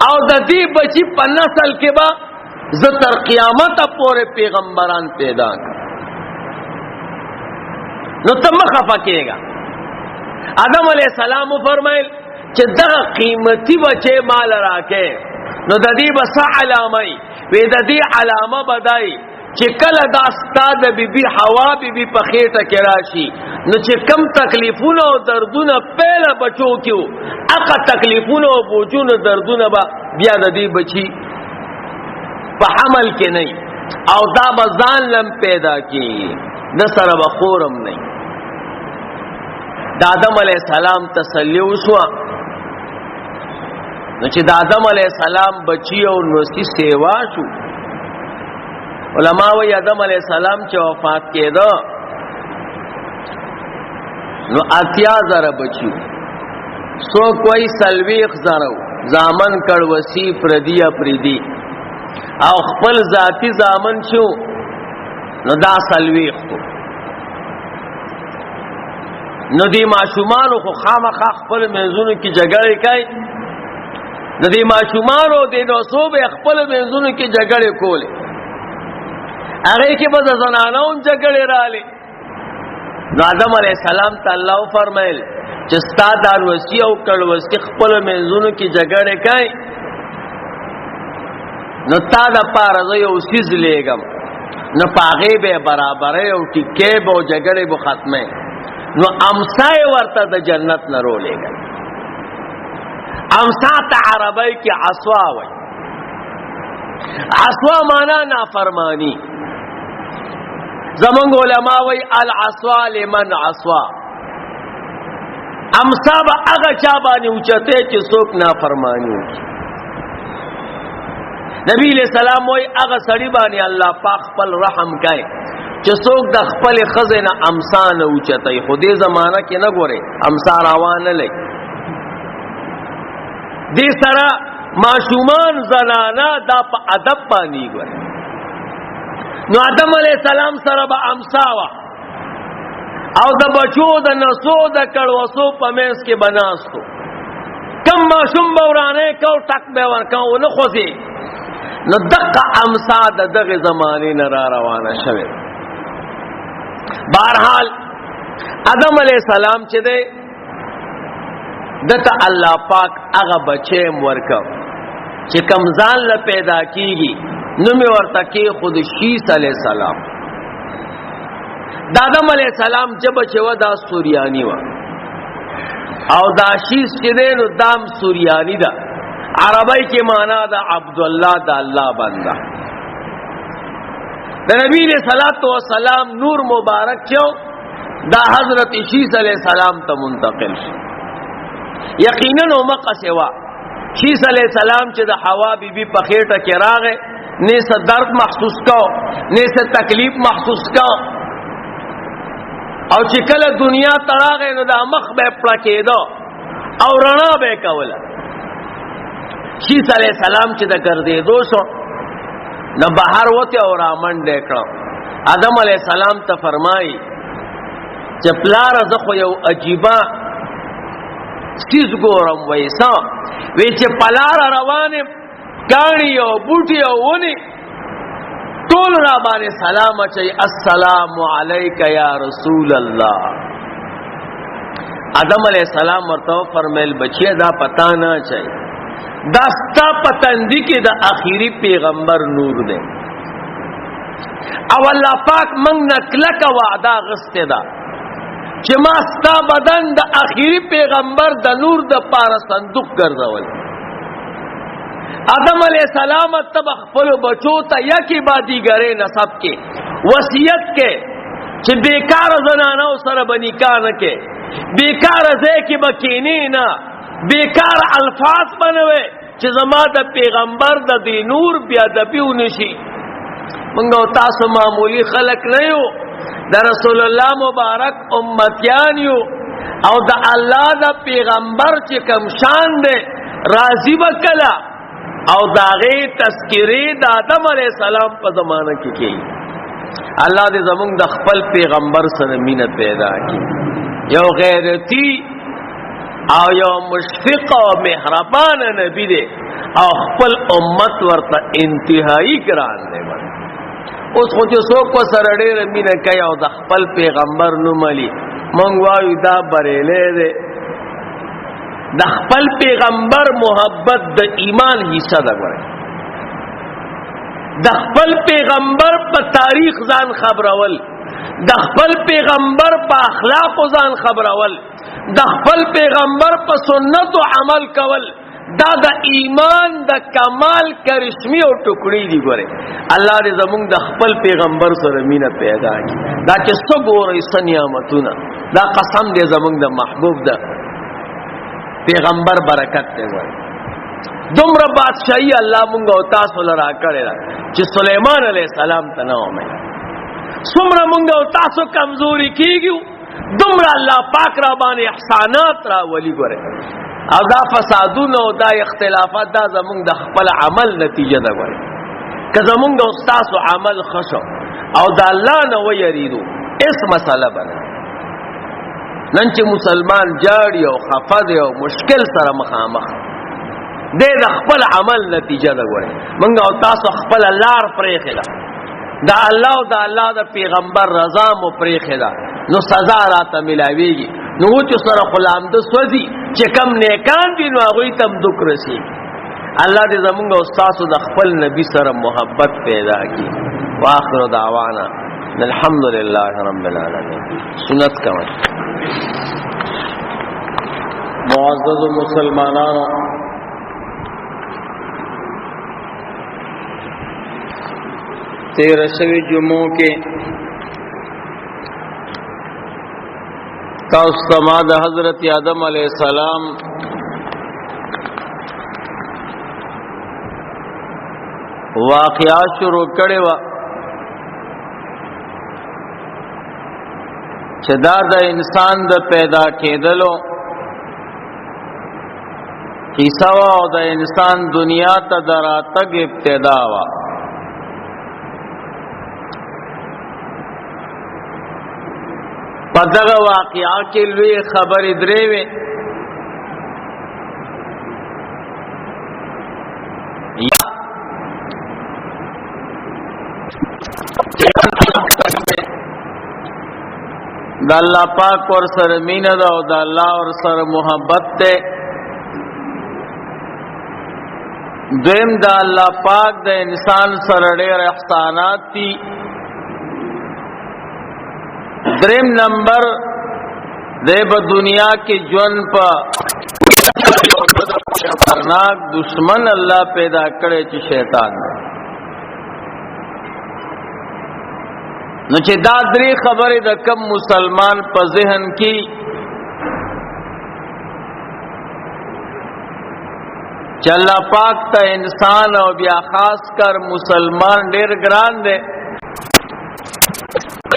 او د دې بچی په نسل کې به زه تر قیامت پورې پیغمبران پیدا کړم. نو ته مخفا کېږي. آدم علیہ السلام فرمایل چې دا قیمتي بچي مال راکې نو د دې بس علامه وي د دې علامه بدای چې کله دا استاد بیبي حوا بیبي په خېټه کې راشي نو چې کم تکلیفونه او دردونه پهله بچو کېو هغه تکلیفونه او بوجونه دردونه به بیا د دې بچي په حمل کې نه او دا به ځان لم پیدا کېږي د سره به خورم نه د آدم علیه السلام تسلی وشوه نو چې د آدم علیه السلام بچی او نوستی سیوا شو علماء وی آدم علیہ السلام چې وفات کېده نو 80,000 بچیو سو کوئی سلویخ زرو زامن کړوسی پردی اپریدی او خپل ذاتی زامن شو نو دا سلویخ تو نو دی معشومانو خو خامخا خپل منځونو کې جګړې کوي نو دی معشومانو دی نوسو به خپل منځونو کې جګړې کولې هغه کې به زنانو جګړې رااله نو آدم علیہ السلام ته الله فرمایل چې ستاد وصی او کړوسی خپل منځونو کې جګړې کوي نو تا د پاره زه یو سیز لېګم نو پاغه به برابرې او ټیکې به جګړې به ختمه نو امسای ورته د جنت نه رولېګل امسا ته عربی کې عصوا وای عصوا معنا نافرمانی زمونږ علماء وی العصوا لمن عصوا امسا با اغا چا باندې اوچته چې څوک نافرمانی وکړي نبی علیہ السلام وی اغا سړی باندې الله پاک خپل رحم کوي چې څوک د خپل خزینه امسا نه اوچته خو دې زمانہ کې نه ګوره امسا روان نه لګي دې سره معشومان زنانا دا په ادب باندې ګوره نو آدم علیہ السلام سره به امساوا او د بچو د نسو د کړوسو په منځ کې بناستو کم ماشوم بورانه کو ټک به ورکاو نه خوځي نو دغه امسا د دغه زمانه نه را روانه شوه بهرحال آدم علیہ السلام چې ده دته الله پاک هغه بچي ورکو چې کمزان له پیدا کیږي نو می ورته کې خود شیس علیہ السلام آدم علیہ السلام جب چې ودا سوریانی و او دا شیس چې نو دام سوریانی دا عربی کې معنا دا عبد الله دا الله بندا د نبی علیہ الصلوۃ والسلام نور مبارک چو دا حضرت شیس علیہ السلام ته منتقل شو یقینا مقه سوا شیس علیہ السلام چې د حوا بیبي په خېټه کې راغې نه څه درد محسوس کا نه څه تکلیف محسوس کا او چې کله دنیا تراغې نو د مخ به پړکېدو او رڼا به کوله شیس علیہ السلام چې د ګرځېدو شو نو بهر وته او رامن ډکړو آدم علیہ السلام ته فرمایي چې پلار زه خو یو عجیبه سیز ګورم وایسا وی چې پلار روانه کانی او بوټي او ونی ټول را باندې سلام اچي السلام علیک یا رسول الله آدم علیہ السلام ورته فرمایل بچی دا پتا نه چي دا ستا پتندې کې د اخیری پیغمبر نور دی او الله پاک موږ نکلک وعده غسته دا چې ما ستا بدن د اخیری پیغمبر د نور د پاره صندوق ګرځول آدم علیہ السلام تب خپل بچو ته یکی با دیګره نسب کې وصیت کې چې بیکار زنانو سره بنیکا نه کې بیکار ځای کې بکینی نه بیکار الفاظ بنوي چې زما د پیغمبر د دې نور بیا د پیو نشي منګو تاسو معمولی خلق نه یو د رسول الله مبارک امتیان یو او د الله د پیغمبر چې کم شان دی راضی وکلا او داغه تذکری د آدم علیہ السلام په زمانہ کې کی الله دې زمونږ د خپل پیغمبر سره مینه پیدا کړي یو غیرتی او یو مشفق او مهربان نبی دی او خپل امت ورته انتهایی ګران دی اوس خو چې څوک کو سره ډېر مینه کوي او د خپل پیغمبر نوم علي مونږ وایو دا بریلې دی د خپل پیغمبر محبت د ایمان حصہ ده. ګوره د خپل پیغمبر په تاریخ ځان خبرول، د خپل پیغمبر په اخلاق ځان خبرول، د خپل پیغمبر په سنت او عمل کول، دا د ایمان د کمال کرشمی او ټوکړي دی. ګوره الله دې زمونږ د خپل پیغمبر سره مینه پیدا کړي. دا چې څو ګورې سنیامتونه، دا قسم دې زمونږ د محبوب د پیغمبر برکت دی. ګوره دومره بادشاہي الله مونږ او تاسو لرا کړی دا چې سليمان عليه السلام ته نه ومه. څومره مونږ او تاسو کمزوري کیږو، دومره الله پاک را باندې احسانات را ولي. ګوره او دا فسادونه او دا اختلافات دا زمونږ د خپل عمل نتیجه ده. ګوره که زمونږ او تاسو عمل خشو او د الله نه ویریدو اس مسله بنه. نن چې مسلمان جاړي او خفه دی او مشکل سره مخامخ دی، د خپل عمل نتیجه ده. ګوره مونږ او تاسو خپل لار پرېښې ده، دا الله او دا الله د پیغمبر رضا مو پرېښې ده، نو سزا راته ملاویږي. نو چې سره غلام د سوځي چې کم نیکان دي نو هغوی ته هم دک رسېږي. الله دې زمونږ او تاسو د خپل نبی سره محبت پیدا کړي. واخر دعوانا الحمد لله رب العالمین. سنت کوي. معزز مسلمانانو، تیرہ شوی جمعوں کے تاستماد حضرت آدم علیہ السلام واقعات شروع کړي وا چې دا د انسان د پیدا کېدلو قصه وا او د انسان دنیا ته دراتګ ابتدا وا. په دغه واقعا کې لوی خبرې درې وې. د الله پاک ور سره مینه ده او د الله ور سره محبت ده. دویم د الله پاک د انسان سره ډېر احسانات دي. دریم نمبر دے با دنیا کی جون پا خطرناک دشمن اللہ پیدا کرے چی شیطان دے. نو چې دا درې خبرې د کم مسلمان په ذهن کې چې الله پاک ته انسان او بیا خاص کر مسلمان ډېر ګران دی.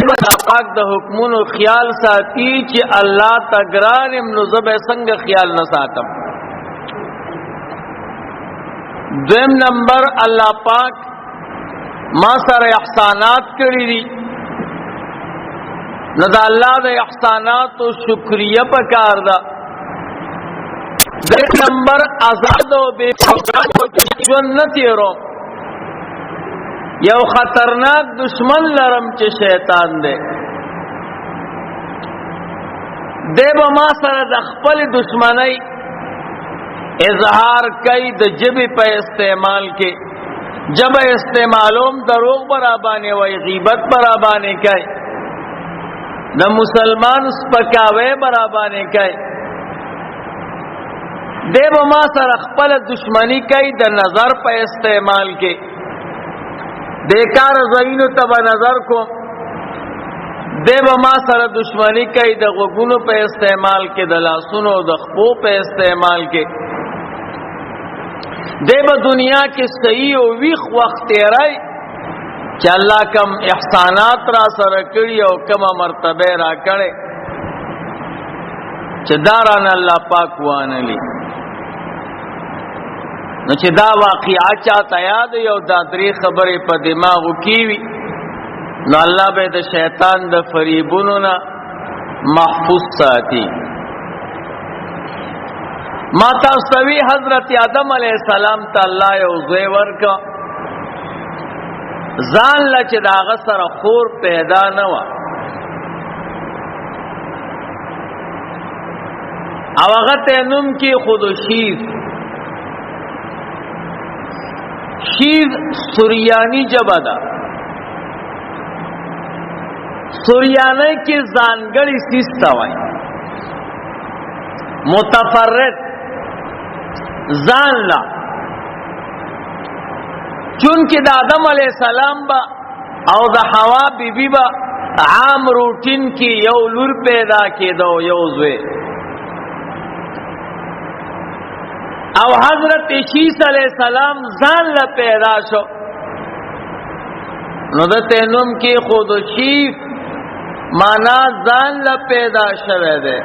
الله پاک د حکمونو خیال ساتي چې الله ته ګران یم نو زه به څنګه خیال نه ساتم. دویم نمبر الله پاک ما سره احسانات کړی دي، نو دا الله د احساناتو شکریه پکار ده. دریم نمبر آزاد او بے ژوند نه تیرو. یو خطرناک دشمن لرم چې شیطان دی. دی به ما سره د خپل دشمنی اظهار کوي د ژبې په استعمال کې. ژبه استعمالوم دروغ برابانې وای، غیبت برابانې کوي، د مسلمان سپکاوی برابانې کوي. دی به ما سره خپل دشمنی کوي د نظر په استعمال کې. بیکار زینو ته به نظر کو. دی به ما سره دشمنی کوي د غوږونو په استعمال کې، د لاسونو او د خپو په استعمال کې. دی به دنیا کې صحیح او ویخ وخت تیرای چې الله کم احسانات را سره کړي او کم مرتبه را کړي چې داران الله پاک وانلی. نو چې دا واقعا چاته یاد یو دا درې خبرې په دماغو کې وي نو الله به د شیطان د فریبونو نه محفوظ ساتي. ما تاسو حضرت آدم علیہ السلام ته الله یو ځای ورکا ځان لا چې دا غسر خور پیدا نه و. او هغه ته نوم کې خود شیز. شیز سوریانی جبه ده. سوریانی کې ځانګړی سیس ته وایي، متفرد ځان لا. چونکه د آدم علیہ السلام با او د حوا بیبی با عام روټین کې یو لور پیدا کېدو، یو زوی. او حضرت شیس علیہ السلام ځان لا پیدا شو، نو د تنوم کې خود شیف معنا ځان لا پیدا شوه ده،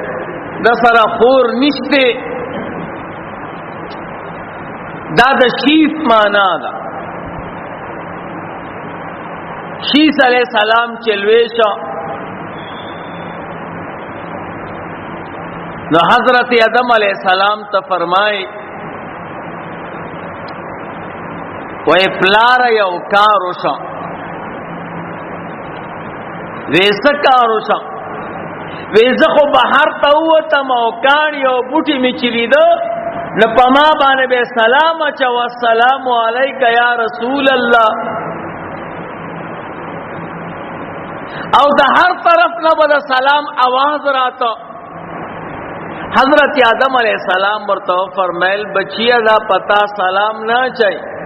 د سره خور نشته. دا د شیف معنا ده. شیس علیہ السلام چلوے شو، نو حضرت آدم علیہ السلام تا فرمائی وی پلار یو کارو شو. ویسا کارو شو، ویسا خو بحر تاوتا موکان یو بوٹی می چلی دو نپما بانے بے سلام اچھا والسلام علیکہ یا رسول اللہ. او دا ہر طرف نہ بدا سلام آواز راتا. حضرت آدم علیہ السلام ورتو فرمائل بچیا دا پتا سلام نہ چاہیے،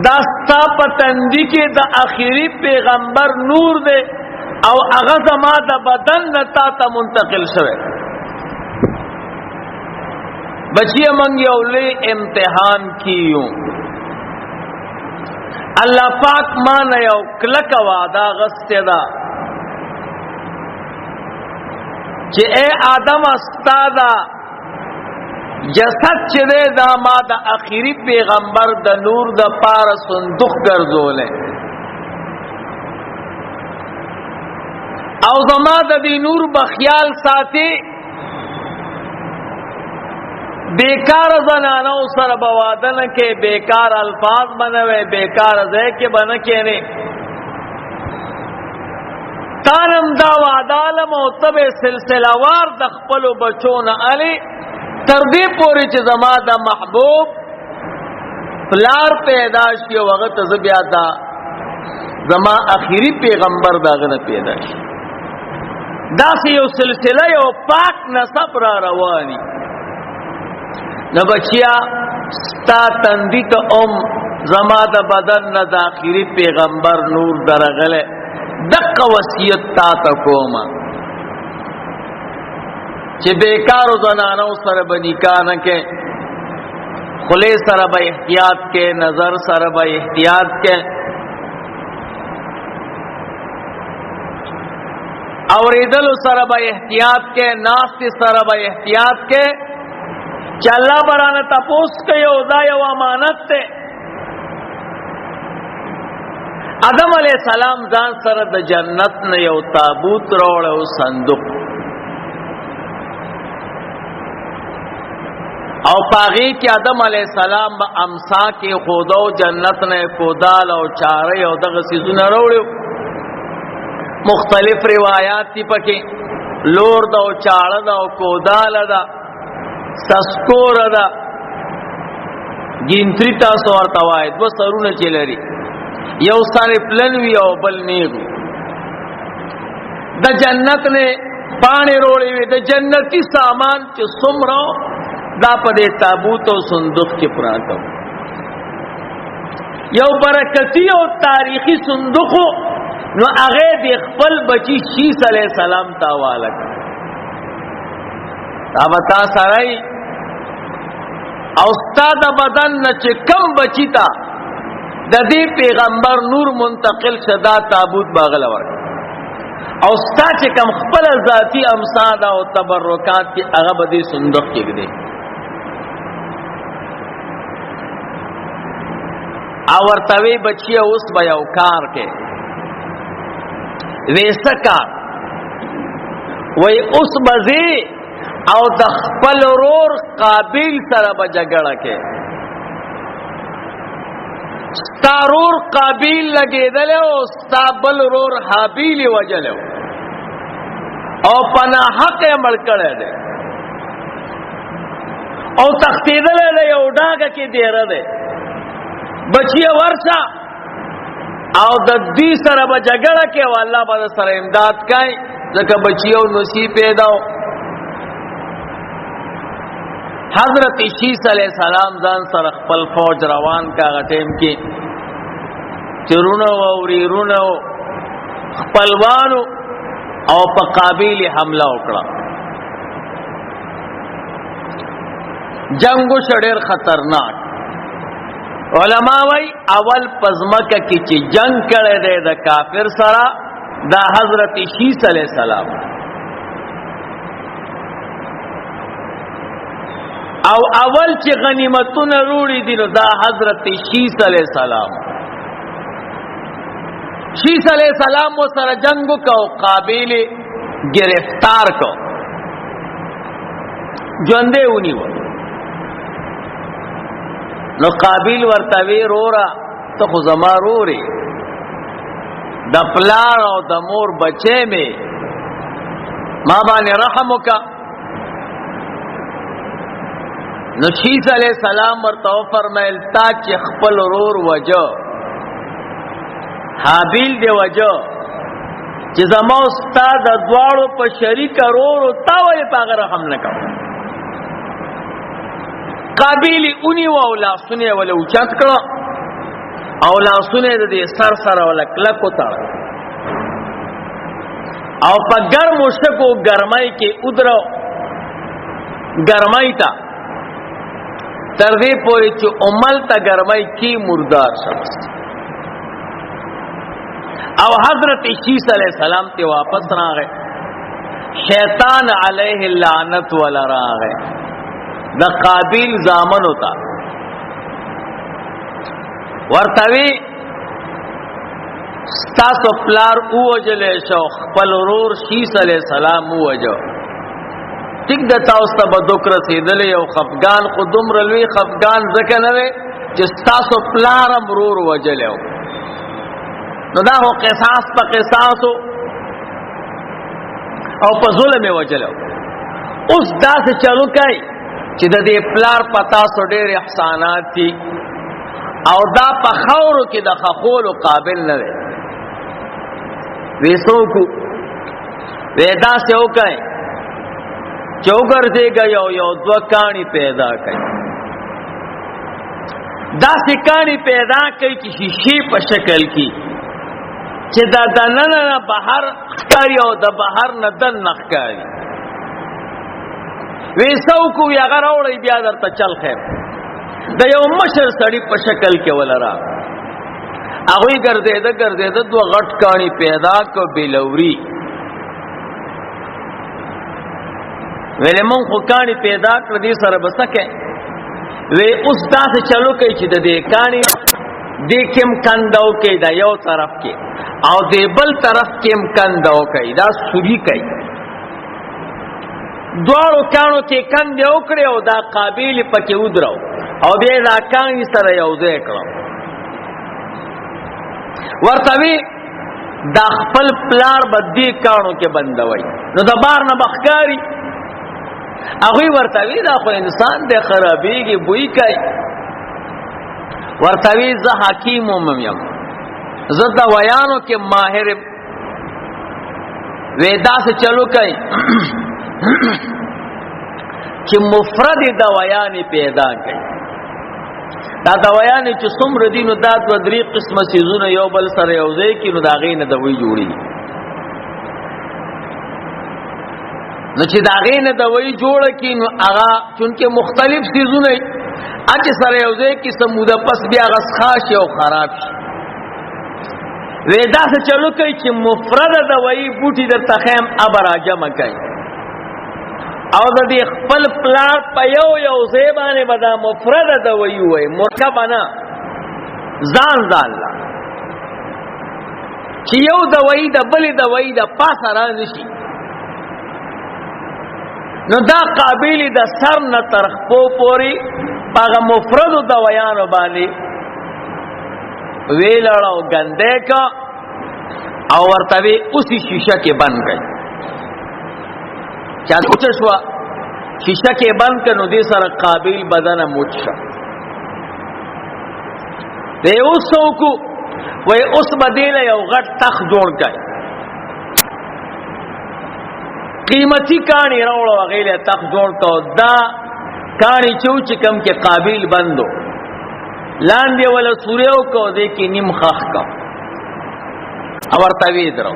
داستا پتندی کے دا آخری پیغمبر نور دے او اغزما دا بدن نتا تا منتقل شوے. بچیا منگی اولے امتحان کیوں، اللہ پاک مان یو کلک وعدہ غستے دا چے اے آدم استادا جسد چدے دا ما دا اخیری پیغمبر دا نور دا پار صندوق گرزولے، او زما دا دی نور بخیال ساتے. بیکار زنانو سر بوادن کے بیکار الفاظ بنوے، بیکار زے کے بنکے نے تانم دا وعدالم او تب سلسلہ وار دخپلو بچون علی تردی پوری چی زما دا محبوب پلار پیداشی وغت زبیاتا زما اخیری پیغمبر داغن پیداشی. دا سی یو سلسلہ یو پاک نصب را روانی. نو بچیا ستا تندی تا زما دا بدن نا دا آخری پیغمبر نور درغلے دقا وصیت تا تا کوما چه بیکارو زنانو سر بنکانا کے خلے سر با احتیاط کے نظر سر با احتیاط کے اوریدلو سر با احتیاط کے ناست سر با احتیاط کے چا اللہ برانا تپوس کے یو دا یو امانت تے. آدم علیہ السلام ځان سره د جنت نه یو تابوت راوړ او صندوق، او پاغي کې آدم علیہ السلام با امسا کې خودو جنت نه کودال او چاره او دغه سيزونه راوړو. مختلف روایات دي پکې، لور دا او چاړه دا او کودال دا سسکور دا گینتری تاسو ورته وایي دو سرونه چې لري، یو سارے پلنوی او بل نیغو. دا جنت نے پانے روڑے ہوئے دا جنتی سامان چو سمرو دا پدے تابوت و صندوق کے پراتا ہو. یو برکتی او تاریخی صندوقو نو اغیر دی خپل بچی شیس علیہ السلام تاوالک تابتا سرائی او استاد بدن نچے کم بچی تا دا دی پیغمبر نور منتقل شدا تابوت باغل ورک او ستا چه کم خپل ذاتی امسادا و تبرکات کی اغب دی صندوق کی گدے. آورتوی بچی اس بیاو کار کے ویسا کار وی اس بزی او د خپل رور قابل سره بجګړه کې ستارور قابل لګیدل او ستابل رور حابیل وجلو او پنا حق عمل کړه دے او تختیدل له یو ډاګه کې دیره ده بچی ورشا او د دې سره به جګړه کې او الله به سره امداد کوي ځکه بچیو نصیب پیدا حضرت شیس علیہ السلام ځان سره خپل فوج روان کا غټیم کې چرونه او ریرونه خپلوانو او په قابل حمله وکړه جنگو شډیر خطرناک علماء وای اول پزمکه کې چې جنگ کړي دی د کافر سره دا حضرت شیس علیہ السلام او اول چې غنیمتونه روړي دي نو دا حضرت شیس علیہ السلام شیس علیہ السلام و سره جنگو کو قابل گرفتار کو ژوندې ونیو نو قابل ورتوی رورا ته خو زما روري د پلار او د مور بچې می ما باندې رحم وکا نو شیس علیہ السلام ورته فرمایل تا چې خپل رور وجو حابیل دی وجو چې زما استاد د دواړو په شریک رور او تا ولې پاغه رحم نکاو قابل اونی و اولا سنه ولا اوچات کړه اولا سنه د سر سره ولا کلک وتاړ او په ګرم شکو ګرمای کې ودرو ګرمای تا تر دې پورې چې عمل تا ګرمای کې مردار شخص او حضرت شیس علیہ السلام ته واپس راغی شیطان علیہ اللعنت ولا راغی د قابل زامن ہوتا ورتوی ستاسو پلار اوجلې شو خپل ورور شیس علیہ السلام اوجو ټیک د تاسو ته بدوک رسیدلې او خفغان قدم رلوي خفغان ځکه نه وي چې ستاسو پلار مرور وجلې نو دا هو قصاص په قصاص او په ظلم وجلې اوس دا څه چلو کوي چې د دې پلار پتا سو ډېر احسانات دي او دا په خاورو کې د خخول قابل نه وي وېسو کو وېدا سه وکای چوګر دې گیو یو دوکانی پیدا کړي دا سکانی پیدا کړي چې شیشې په شکل کې چې دا دننه بهر ښکاری او د بهر نه دن نخکاری وېسو کو یا غراوړې بیا درته چل خیر د یو مشر سړی په شکل کې ولرا هغه ګرځیده دوه غټ کانی پیدا کو بلوري ویلې مونږ خو کانی پیدا کړ دې سره بسکه وې اوس داسې چلو کوي چې د دې کانی دې کېم کنداو کې دا یو طرف کې او دې بل طرف کېم کنداو کوي دا سوري کوي دوارو کانو کې کندې وکړي او دا قابل پکې ودرو او بیا دا کانی سره یو ځای کړو ورتوی دا خپل پلار بدی کانو کې بندوي نو د بار نه بخکاری هغه ورتوی دا خو انسان د خرابېږي بوئی کوي ورتوی زه حکیم ومم زه دا ویانو کې ماهر وېدا سے چلو کوي چې مفرد دوايان پیدا کړي دا دوايان چې څومره دینو دا د درې قسمه سيزونه یو بل سره یو ځای کې نو دا غینه دوی جوړي نو چې دا غینه دوی جوړ کې نو هغه چونکه مختلف سيزونه اچ سره یو ځای کې سموده پس بیا غسخاش او خراب شي وېدا څه چلو کوي چې مفرد دوی بوټي در تخیم ابر اجمه کوي او د دې خپل پلار په یو زیبانه بدا مفرد د وی وای مرکب نه ځان لا چې یو د وی د بل د وی د پاسه را نشي نو دا قابل د سر نه تر خپو پوري هغه مفرد د ویانو باندې ویلړو ګندې کا او ورته اوسې شیشه کې بند کړي چا پوښتنه شو شیشه کې بند کړه نو دې سره قابل بدن موچ شو دې اوسو کو وای اوس بدیل یو غټ تخ جوړ کړي قیمتي کانی راوړو غیله تخ جوړ کو دا کانی چې کم کې قابل بندو لاندې ولا سوریو کو دې کې نیم خخ کا ورته وی درو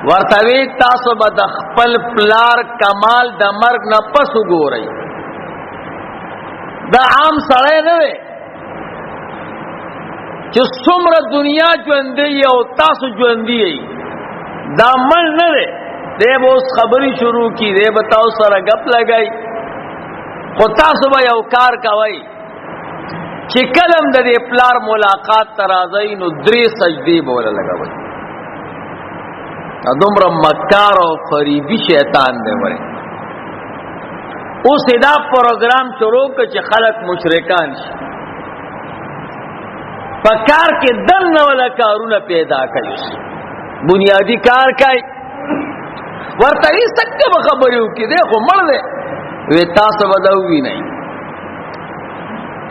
ورته وی تاسو به د خپل پلار کمال د مرګ نه پس وګورئ دا عام سړی نه وي چې څومره دنیا ژوندۍ او تاسو ژوندۍ دا مړ نه دی دی به اوس خبرې شروع کی دی به تاسو سره غپ لګای خو تاسو به یو کار کوئ چې کلم د دې پلار ملاقات ته راځئ نو 3 سجدې به ولا لګوئ دومره مکار او فریبي شیطان دی وره اوس دا پروګرام شروع کړ چې خلک مشرکان شي په کار کې دنه ولا کارونه پیدا کوي بنیادی کار کوي ورته یې څنګه خبرې وکړي دی خو مړ دی وی تاسو بدوي نه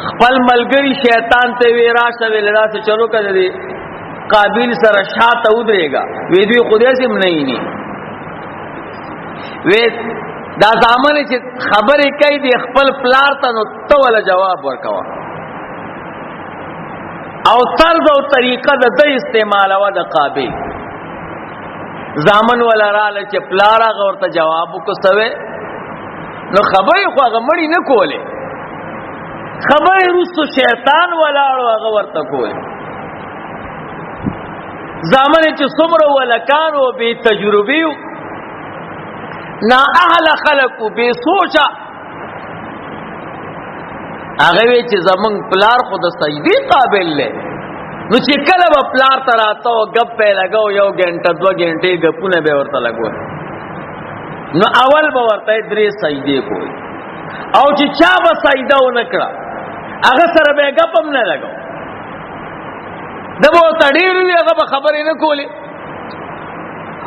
خپل ملګری شیطان ته وی راشه ویل راشه چلو کړه قابل سره شاته ودرېګا وی دوی خدای سم نه ني وی دا ځامن چې خبرې کوي دی خپل پلار ته نو تو ولا جواب ورکوا او طرز او طریقه د استعمال او د قابل ځامن ولا رااله چې پلار هغه ورته جواب وکوسوي نو خبرې خو هغه مړی نه کوله خبرې روسو شیطان ولاړو هغه ورته کوي ځامن چې څومره ولکانو به تجربي نا اهل خلقو به سوچا هغه وی چې زمون پلار خود سجدي قابل لې نو چې کله به پلار تر راته او غپ په لګاو 1 غنټه 2 غنټه غپونه به ورته لګو نو اول به ورته 3 سجدي کوي او چې چا به سجده ونکړه هغه سره به غپم نه لګاو دغه تډیر وی هغه خبرې نه کولی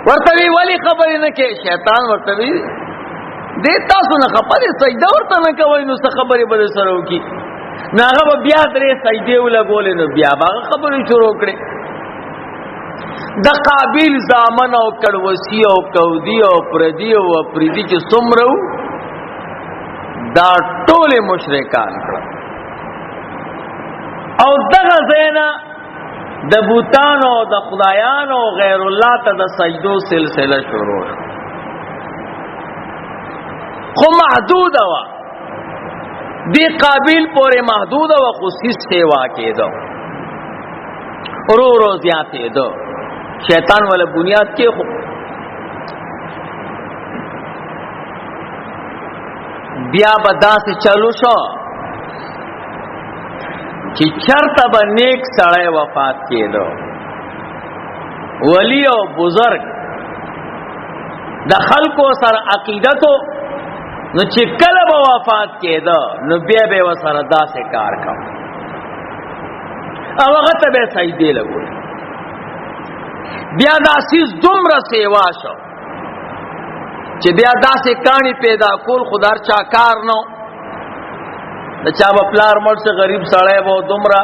ورته وی خبرې نه کې شیطان ورته وی دې تاسو نه خبرې سجده ورته نه کوي نو څه خبرې به سره وکي ناغه بیا درې سجده ولګولې نو بیا هغه خبرې شروع کړې د قابل زامن او کړوسی او کودی او پردی او پردی چې څومره دا ټول مشرکان او دغه زینا د بوتانو د خدایانو غیر الله ته د سجدو سلسله شروع خو محدود وا دی قابل پورې محدود او خصوصي سیوا کېدو ورو زیاتې دو شیطان ولا بنیاد کې خو بیا بدا سے چلو شو چې چرته به نیک سړی وفات کېدو ولی او بزرگ د خلکو سره عقیدتو نو چې کله به وفات کېدو نو بیا به وسره داسې کار کوم او هغه ته به سجدې لګول بیا داسې دومره سیوا شو چې بیا داسې کانی پیدا کول خدار چا کار نو د چا په پلار مرسه غریب سړی وو دومره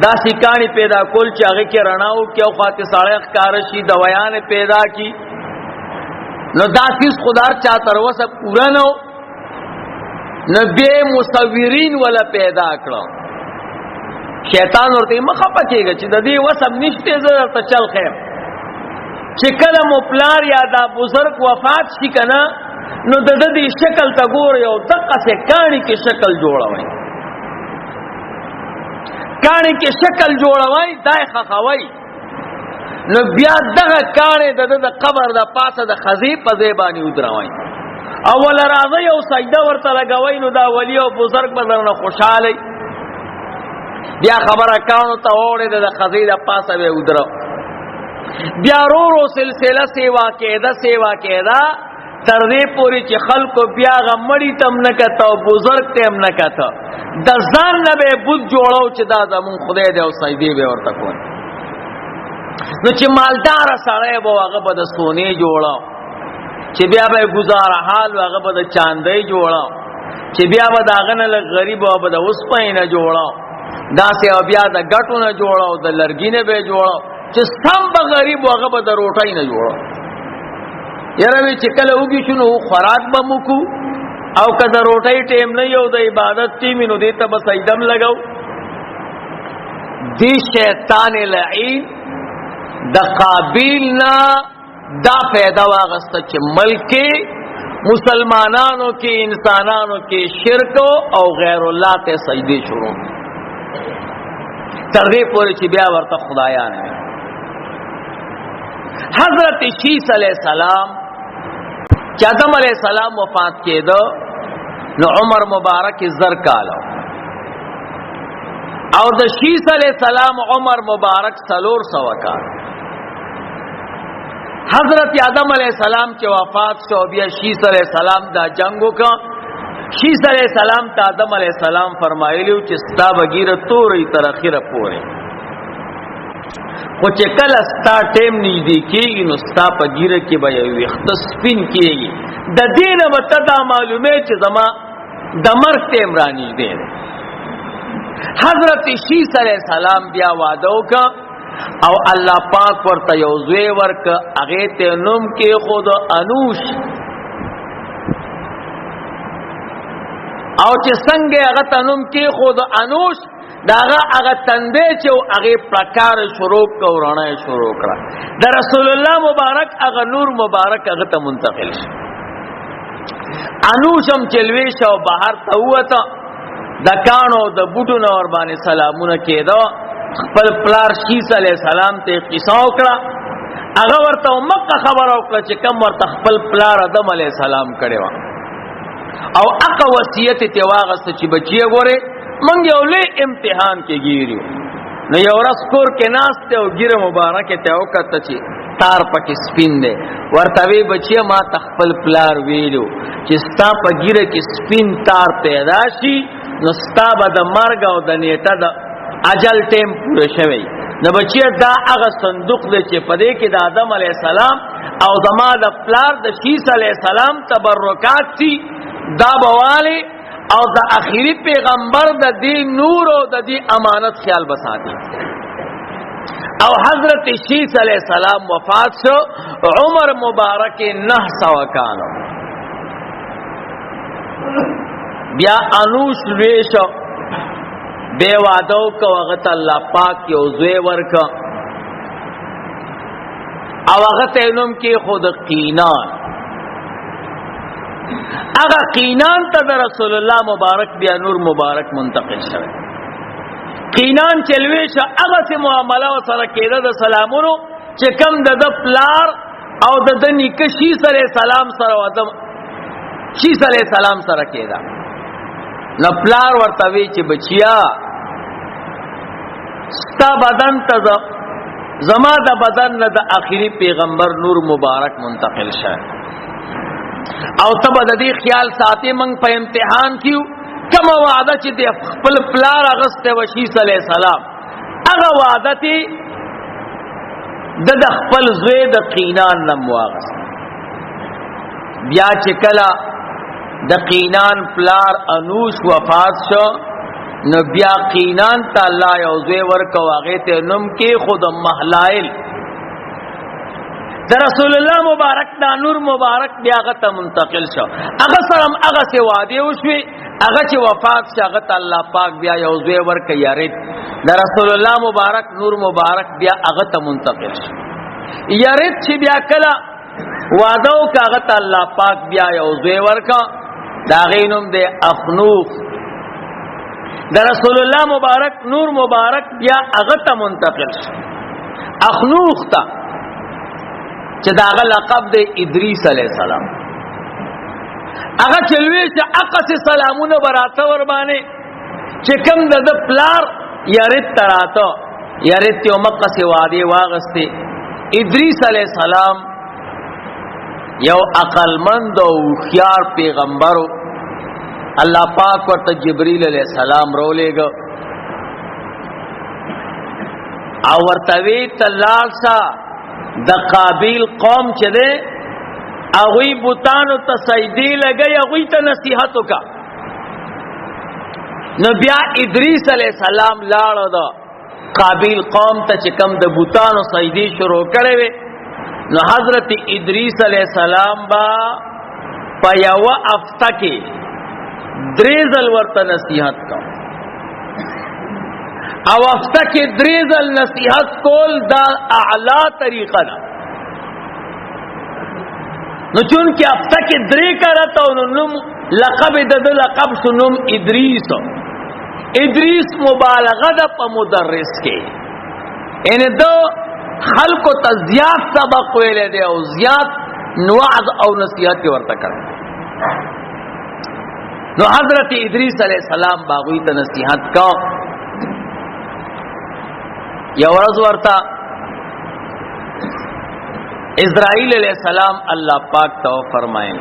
داسې کانی پیدا کول چې هغه کې رڼاو کې او خاطر سړی ښکار شي د ویان پیدا کی نو داسې خدار چا تر وسه پورا نو نبی مصورین ولا پیدا کړو شیطان ورته مخه پکېږي چې د دې وسم نشته زړه ته چل خیر چې کله مو پلار یا دا بزرگ وفات شي کنه نو د دې شکل ته ګور یو دقه سه کانی کې شکل جوړوي کانی کې شکل جوړوي دای خخوي نو بیا دغه کانی د قبر د پاسه د خزی په زیبانی ودروي اول راځي او سجده ورته لګوي نو دا ولی او بزرگ بدرنه خوشاله بیا خبره کانو ته وړه د خزی د پاسه به ودرو بیا رو سلسله سیوا کېدا تر دې پوری چې خلکو بیا غمړی تم نه کته او بزرگ تم نه کته د ځان نه به بوت جوړاو چې دا زمون خدای دې او سجدي به ورته کوي نو چې مالدار سره به هغه به د سونی جوړاو چې بیا به گزاره حال هغه به د چاندۍ جوړاو، چې بیا به داغه نه غریب او به د اوسپنې جوړاو، داسې او بیا د ګټو نه جوړاو، د لرګي نه به جوړاو، چې سم به غریب هغه به د روټۍ نه جوړاو. یاره وی چې کله وګی شنو خوراک به مکو او که د روټۍ ټیم نه یو د عبادت ټیم نو دې ته به سجدم لګاو. دی شیطان لعین د قابیل نه دا پیدا واغسته چې ملک مسلمانانو کې انسانانو کې شرک او غیر الله ته سجدي شروع تر دې پورې چې بیا ورته خدایان. حضرت شیس علیہ السلام چې آدم علیہ السلام وفات کېدو نو عمر مبارک زر کالو او د شیس علیہ السلام عمر مبارک 400 کال. حضرت آدم علیہ السلام چې وفات شو بیا شیس علیہ السلام دا جنگو کا. شیس علیہ السلام ته آدم علیہ السلام فرمایلیو چې ستا بغیره تورې تر اخره پورې، خو چې کله ستا ټیم نږدې کېږي نو ستا په ګیره کې به یو ویښته سپین کېږي، د دې نه به ته دا معلومې چې زما د مرګ ټیم را نږدې دی. حضرت شیس علیہ السلام بیا وعده وکړه او الله پاک ورته یو زوی ورکړه، هغې ته نوم کېښود انوش. او چې څنګه هغه ته نوم کېښود انوش، داغه هغه تندې چې هغه پرکار شروع کو رانه شروع کړه، د رسول الله مبارک هغه نور مبارک هغه ته منتقل شو. انوشم چلوي شو بهر ته وته، د کانو د بوټو نو ور باندې سلامونه کېدو، خپل پلار شیس علیہ السلام ته قصه وکړه، هغه ورته مکه خبر وکړه چې کوم ورته خپل پلار آدم علیہ السلام کړي و او هغه وصیت ته واغسته چې بچي ګوره منګ یو لې امتحان کې ګیریو. نو یو ورځ کور کې ناشته او ګیره مبارکه ته وکړه چې تار پکې سپین دی، ورته وی بچي ما تخپل پلار ویلو چې ستا په ګیره کې سپین تار پیدا شي نو ستا به د مرګ او د نیټه د اجل ټیم پوره شوی. نو بچي دا هغه صندوق دی چې په دې کې د آدم علی السلام او زما د پلار د شیس علی السلام تبرکات دي، دا بواله او د اخیری پیغمبر د دې نور او د دې امانت خیال بساتي. او حضرت شیس علیہ السلام وفات شو، عمر مبارک 900 کالو. بیا انوش لوی شو، بے وعدو کو اغت اللہ پاک کی عزوے ورکا او اغت علم کی خود قینان. اگا قینان تا دا رسول اللہ مبارک بیا نور مبارک منتقل شوه. قینان چلوی شو اگا سی معاملہ و سرکیده دا سلامونو چه کم دا دا پلار او دا دا نیکه شیس علیہ السلام سر و ادم شیس علیہ السلام سرکیده. نو پلار ورتوی چې بچیا ستا بدن ته زما د بدن نه د اخیری پیغمبر نور مبارک منتقل شه او تب د دې خیال ساتي من په امتحان کیو کما وعده چې د خپل پلار اغسته وشیس علی السلام هغه وعده تی د خپل زوی د قینان نم واغس. بیا چې کلا د قینان پلار انوش وفات شو نو بیا قینان تا اللہ یو زوی ورکو آغیت نم کی خود محلائل در رسول اللہ مبارک دا نور مبارک بیا غتا منتقل شو. اغا سرم اغا سے وعدے وشوی اغا چی وفات شو اغا تا اللہ پاک بیا یو زوی ورک یارد در رسول اللہ مبارک نور مبارک بیا اغا تا منتقل شو. یارد چی بیا کلا وعدو کا اغا تا اللہ پاک بیا یو زوی ورکا داغینم دے اخنوخ. در رسول اللہ مبارک نور مبارک بیا اغتا منتقل شو اخنوخ تا چه داغا لقب دے ادریس علیہ السلام. اغا چلوی چه اقا سی سلامون براتا وربانے چه کم دا پلار یارد تراتا یارد تیو مقا سی وعدی واغستے. ادریس علیہ السلام یو عقلمند و خیار پیغمبرو، اللہ پاک ورطا جبریل علیہ السلام رو لے گا او ورطوی تلال سا دا قابیل قوم چدے اغوی بوتانو ته سجدی لګي اغوی ته نصیحت وکا. نو بیا ادریس علیہ السلام لاړو دا قابیل قوم ته چې کم د بوتانو سجدی شروع کړي وي. نو حضرت ادریس علیہ السلام با په یو هفته کې 3 ځل ورته نصیحت کو او هفته کې 3 ځل نصیحت کول دا اعلی طریقه ده. نو چون کې هفته کې 3 کرته نو نوم لقب د لقب سنوم ادریس. ادریس مبالغه ده په مدرس کې، ان دو خلق ته زیات سبق ویل دی او زیات وعظ او نصیحت ورته کړ. نو حضرت ادریس علیہ السلام باغوی ته نصیحت کا. یو ورځ ورته اسرائیل علیہ السلام الله پاک ته فرمایي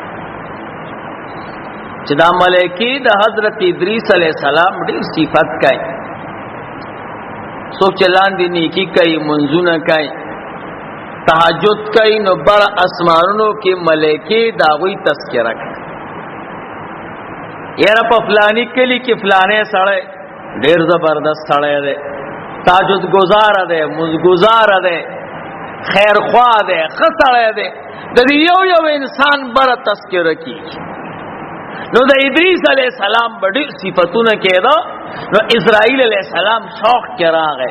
چې دا ملائکی د حضرت ادریس علیہ السلام ډېر صفات کوي. څوک چې لاندې نیکی کوي، منځونه کوي، تهجد کوي، نو بر اسمانونو کې ملائکی داوی تذکرہ کوي. یاره په فلانی کلی کې فلانه سړی ډېر زبردست سړی دی، تهجد گزار دی، منځ گزار دی، خیر خوا دی، ښه سړی دی. د یو انسان بر تذکرہ کیږي. نو د ادریس علیہ السلام بڑی صفتونه کېدا. نو اسرائیل علیہ السلام شوق کې راغی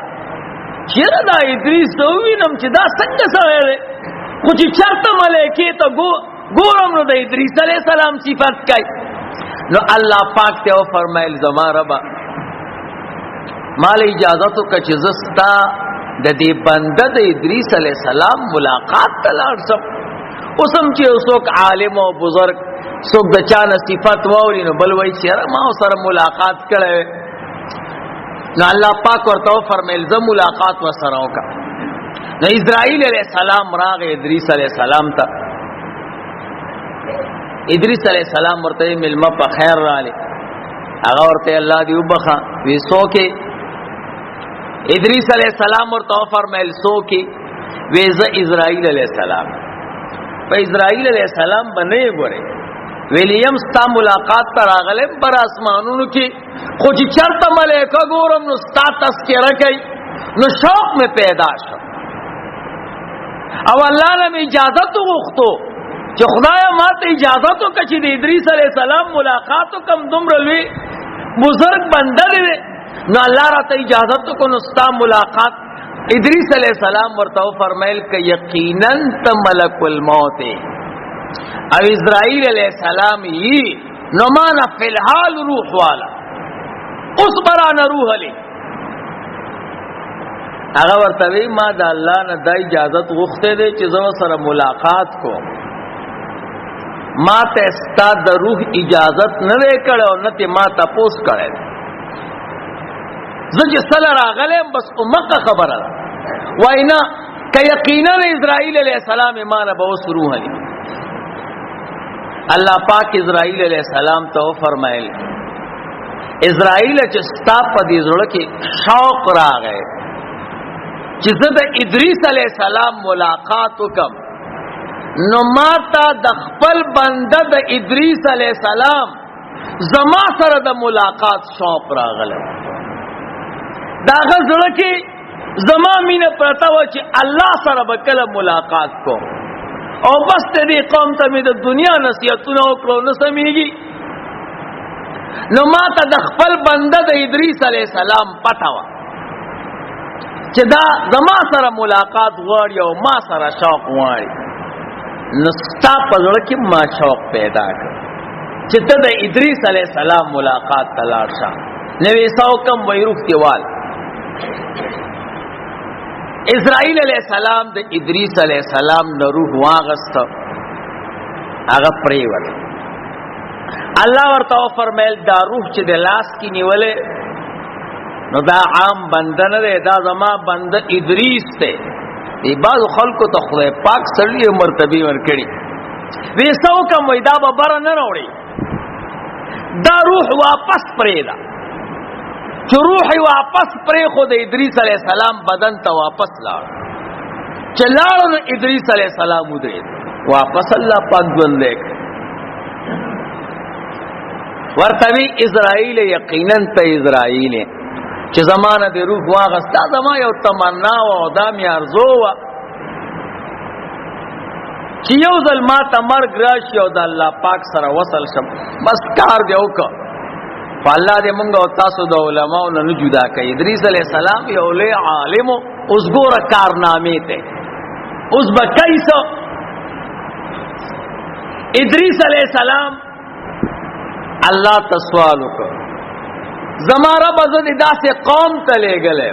چیرې دا ادریس ته وینم چې دا څنګه سره دی، خو چې چرته ملائکه ته ګورم نو د ادریس علیہ السلام صفت کوي. نو الله پاک ته فرمایل زما ربا مال اجازه تو که چې زستا د دې بنده د ادریس علیہ السلام ملاقات ته لاړ شم. اوسم چې اوسوک عالم او بزرگ څوک د چا نه صفات واوري نو بل وایي چې ما سره ملاقات کړی. نو الله پاک ورته فرمایل زه ملاقات وسره وکړه. نو اسرائیل علیہ السلام راغی ادریس علیہ السلام ته. ادریس علیہ السلام ورته ملما په خیر رااله. هغه ورته الله دی وبخا وی سوکه. ادریس علیہ السلام ورته فرمایل سوکه وی ز اسرائیل علیہ السلام. په اسرائیل علیہ السلام باندې ګوره ویلیم ستا ملاقات تر راغله پر اسمانونو کې، خو چې چرته ملائکه ګورم نو ستا تذکرہ کوي. نو شوق می پیدا شو او الله له اجازه تو غوښتو چې خدایا ماته اجازه تو چې د ادریس علیہ السلام ملاقات کم دومره لوی بزرگ بنده دی. نو الله راته اجازه تو کو نو ستا ملاقات. ادریس علیہ السلام ورته فرمایل ک یقینا ته ملک الموت او اسرائیل علیہ السلام ہی نو مانا فی الحال روح والا اس برانا روح علی. اگر ورطوی ما دا اللہ نا دا اجازت غختے دے چی زو سر ملاقات کو ما تستا دا روح اجازت نوے کڑے اور نتی ما تا پوس کڑے زج سلر آگلیم بس امکا خبر ہے وائنا کہ یقینا اسرائیل علیہ السلام مانا بوس روح علی. اللہ پاک اسرائیل علیہ السلام تو فرمائل اسرائیل چستا پا دی زڑا کی شوق را گئے چیزد ادریس علیہ السلام ملاقاتو کم نو ماتا دخپل بندد ادریس علیہ السلام زما سر دا ملاقات شوق را گلے. داغا زڑا کی زما مین پرتا ہوا چی اللہ سر بکل ملاقات کو او بس تیری قوم تا می دا دنیا نصیحتونه وکړو نه سمېږي. نو ما ته د خپل بنده د ادریس علیہ السلام پته وه چې دا زما سره ملاقات غواړي او ما سره شوق غواړي. نو ستا په زړه کې ما شوق پیدا کړ چې ته د ادریس علیہ السلام ملاقات ته لاړ شه. نوې سو کم وی روغتیوال اسرائیل علیہ السلام د ادریس علیہ السلام نو روح واغست هغه پریوت. الله ورته فرمایل دا روح چې د لاس کې نیولې نو دا عام بنده نه دی، دا زما بنده ادریس ته. دی بعض خلکو ته خدای پاک سړي مرتبه ورکړي. وی سو کم وی دا به بره نه راوړي، دا روح واپس پریدا چې روح واپس پرې خو د ادریس علیہ السلام بدن ته واپس لاړ. چې لاړ نو ادریس علیہ السلام ودرېد. واپس الله پاک ژوندې ورتوی اسرائیل یقینا ته اسرائیل چې زمانه د روح واغستا زما یو تمنا او دا می ارزو وا چې یو ځل ما ته مرګ راشي او د الله پاک سره وصل شم بس کار دی وکړه الله دې مونږ او تاسو د علماء نه جدا کړي ادریس علی السلام یو لوی عالم اوس ګوره کارنامې ته اوس به کیسه ادریس علی السلام الله تسوال وکړه زما رب عزت داسې قوم ته لېږلی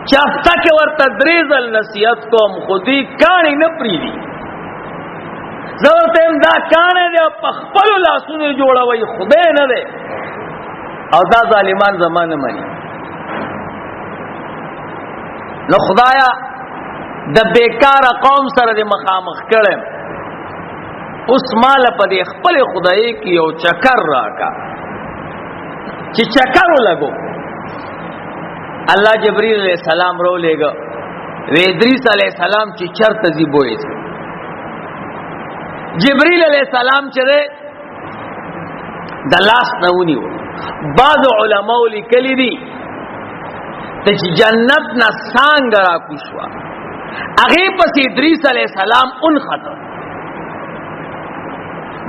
چې هفته کې ورته درې ځل نصیحت کوم خو دوی کاڼي نه پرېږدي زه ورته یم دا کاڼی دی په خپلو لاسونو جوړوئ خدای نه دی او دا ظالمان زما نه مني نو خدایا د بیکاره قوم سره دې مخامخ کړم اوس ماله په دې خپل خدای کې یو چکر راکا چې چکر ولګو الله جبرئیل علیہ السلام رو لېګا وی ادریس علیہ السلام چې چرته زی بوئ جبرئیل علیہ السلام چې د لاس نونیو بعض علماء لیکلی دي چې جنت نه څنګه را کوشوا هغه پس ادریس علیہ السلام اون خطر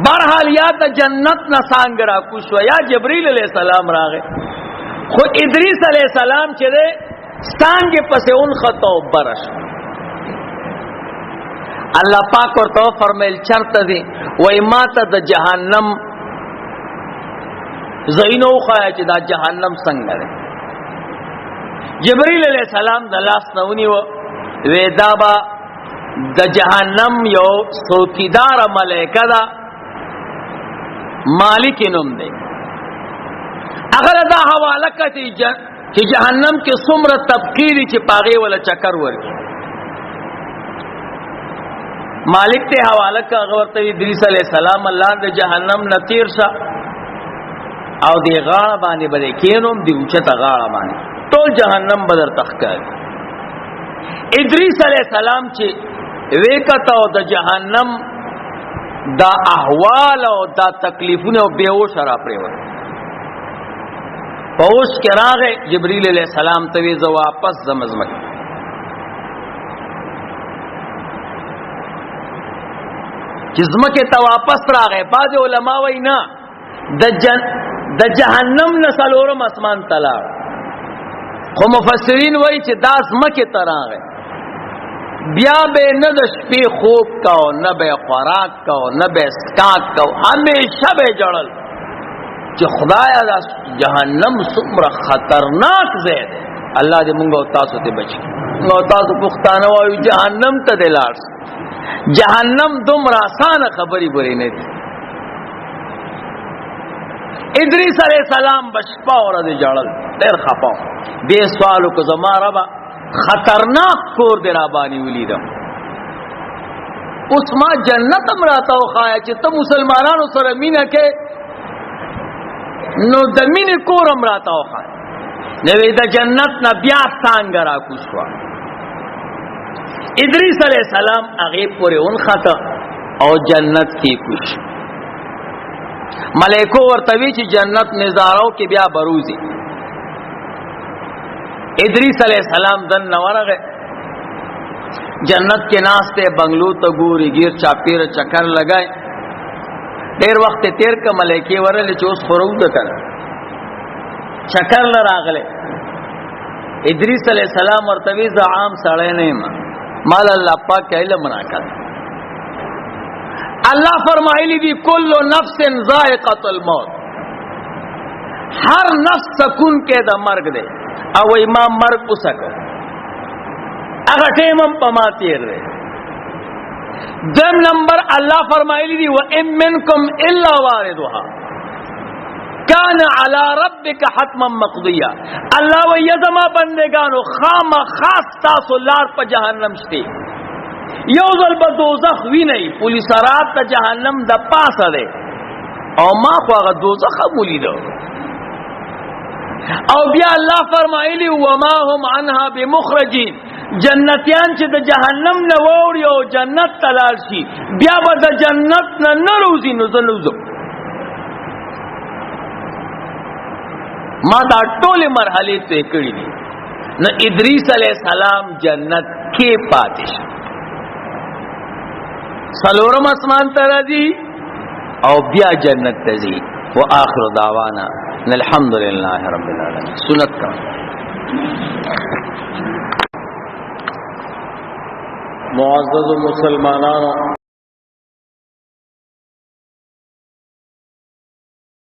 برحال یا د جنت نه څنګه را کوشوا یا جبرئیل علیہ السلام راغه خو ادریس علیہ السلام چې ده څنګه پس اون خطو برش الله پاک ورته فرمایل چرته دي وای ماته د جهنم زینو خای چې دا جهنم څنګه ده جبرئیل علیہ السلام د لاس نونی و ویدابا د جهنم یو څوکیدار ملائکه ده مالک نوم دی اگر دا حواله کتی چې جهنم کې څومره تبقیری چې پاغه ولا چکر ورکی مالک ته حواله کا ورته ادریس علیہ السلام الله د جهنم نتیر شه او دی غاړه باندې بده کینوم دی اوچته غاړه باندې ټول جهنم بدر تخکای ادریس علیہ السلام چې وکتا او د جهنم دا احوال او دا تکلیفونه او بیهوش را پریوت پوش کې راغې جبرئیل علیہ السلام ته وی زو واپس زمزمک چې زمکه ته واپس راغې بعض علما واینا د جهنم نسلورم اسمان تلا خو مفسرین وایي چې دا زمکه ته راغې بیا به نه د شپې خوب کاو نه به خوراک کاو نه به اسکاک کاو همیشه به جړل چې خدایا دا جهنم څومره خطرناک ځای دی الله دې موږ او تاسو ته بچي نو تاسو پښتانه وایو جهنم ته دلار جهنم دومره آسان خبري بری نه دي ادریس علیہ السلام بشپا اور د جړل ډېر خپاو به سوالو کو زما ربا خطرناک کور دی را باندې ولیدم اوس ما جنت امراته او خایا چې ته مسلمانانو سره مینه کې نو د مینې کور امراته او خایا نو د جنت نه بیا څنګه را کوشوا ادریس علیہ السلام هغه پورې اون خطا او جنت کې کوش ملائکو ورته وی چې جنت نظارو کې بیا بروزي ادریس علیہ السلام دن نورغه جنت کې ناشته بنگلو ته ګوري غیر چاپیر چکر لگائے ډیر وخت تیر ک ملائکه ورل چې اوس خروج وکړه چکر لراغله ادریس علیہ السلام ورته ز عام سړی نه مال الله پاک علم راکړ الله فرمایلی دی کل نفس ذائقه الموت ہر نفس سکون کې د مرګ دی او امام مرګ وسکو هغه ټیمم پما تیر دی دم نمبر الله فرمایلی دی و ان منکم الا واردها کان علی ربک حتما مقضیا الله و یزما بندگانو خام خاص تاسو لار په جهنم شته یو ځل به دوزخ ویني پولیس رات ته جهنم د پاسه ده او ما خو هغه دوزخ مولیدو او بیا الله فرمایلی و ما هم عنها بمخرجین جنتیان چې د جهنم نه ووري او جنت ته لاړ شي بیا به د جنت نه نه روزي نو زه نوځم. ما دا ټولې مرحلې طے کړې دي. نو ادریس علیہ السلام جنت کې پاتې شو، څلورم اسمان ته راځي او بیا جنت ته ځي. وآخر دعوانا الحمد لله رب العالمین. سنت کا معزز مسلمانانو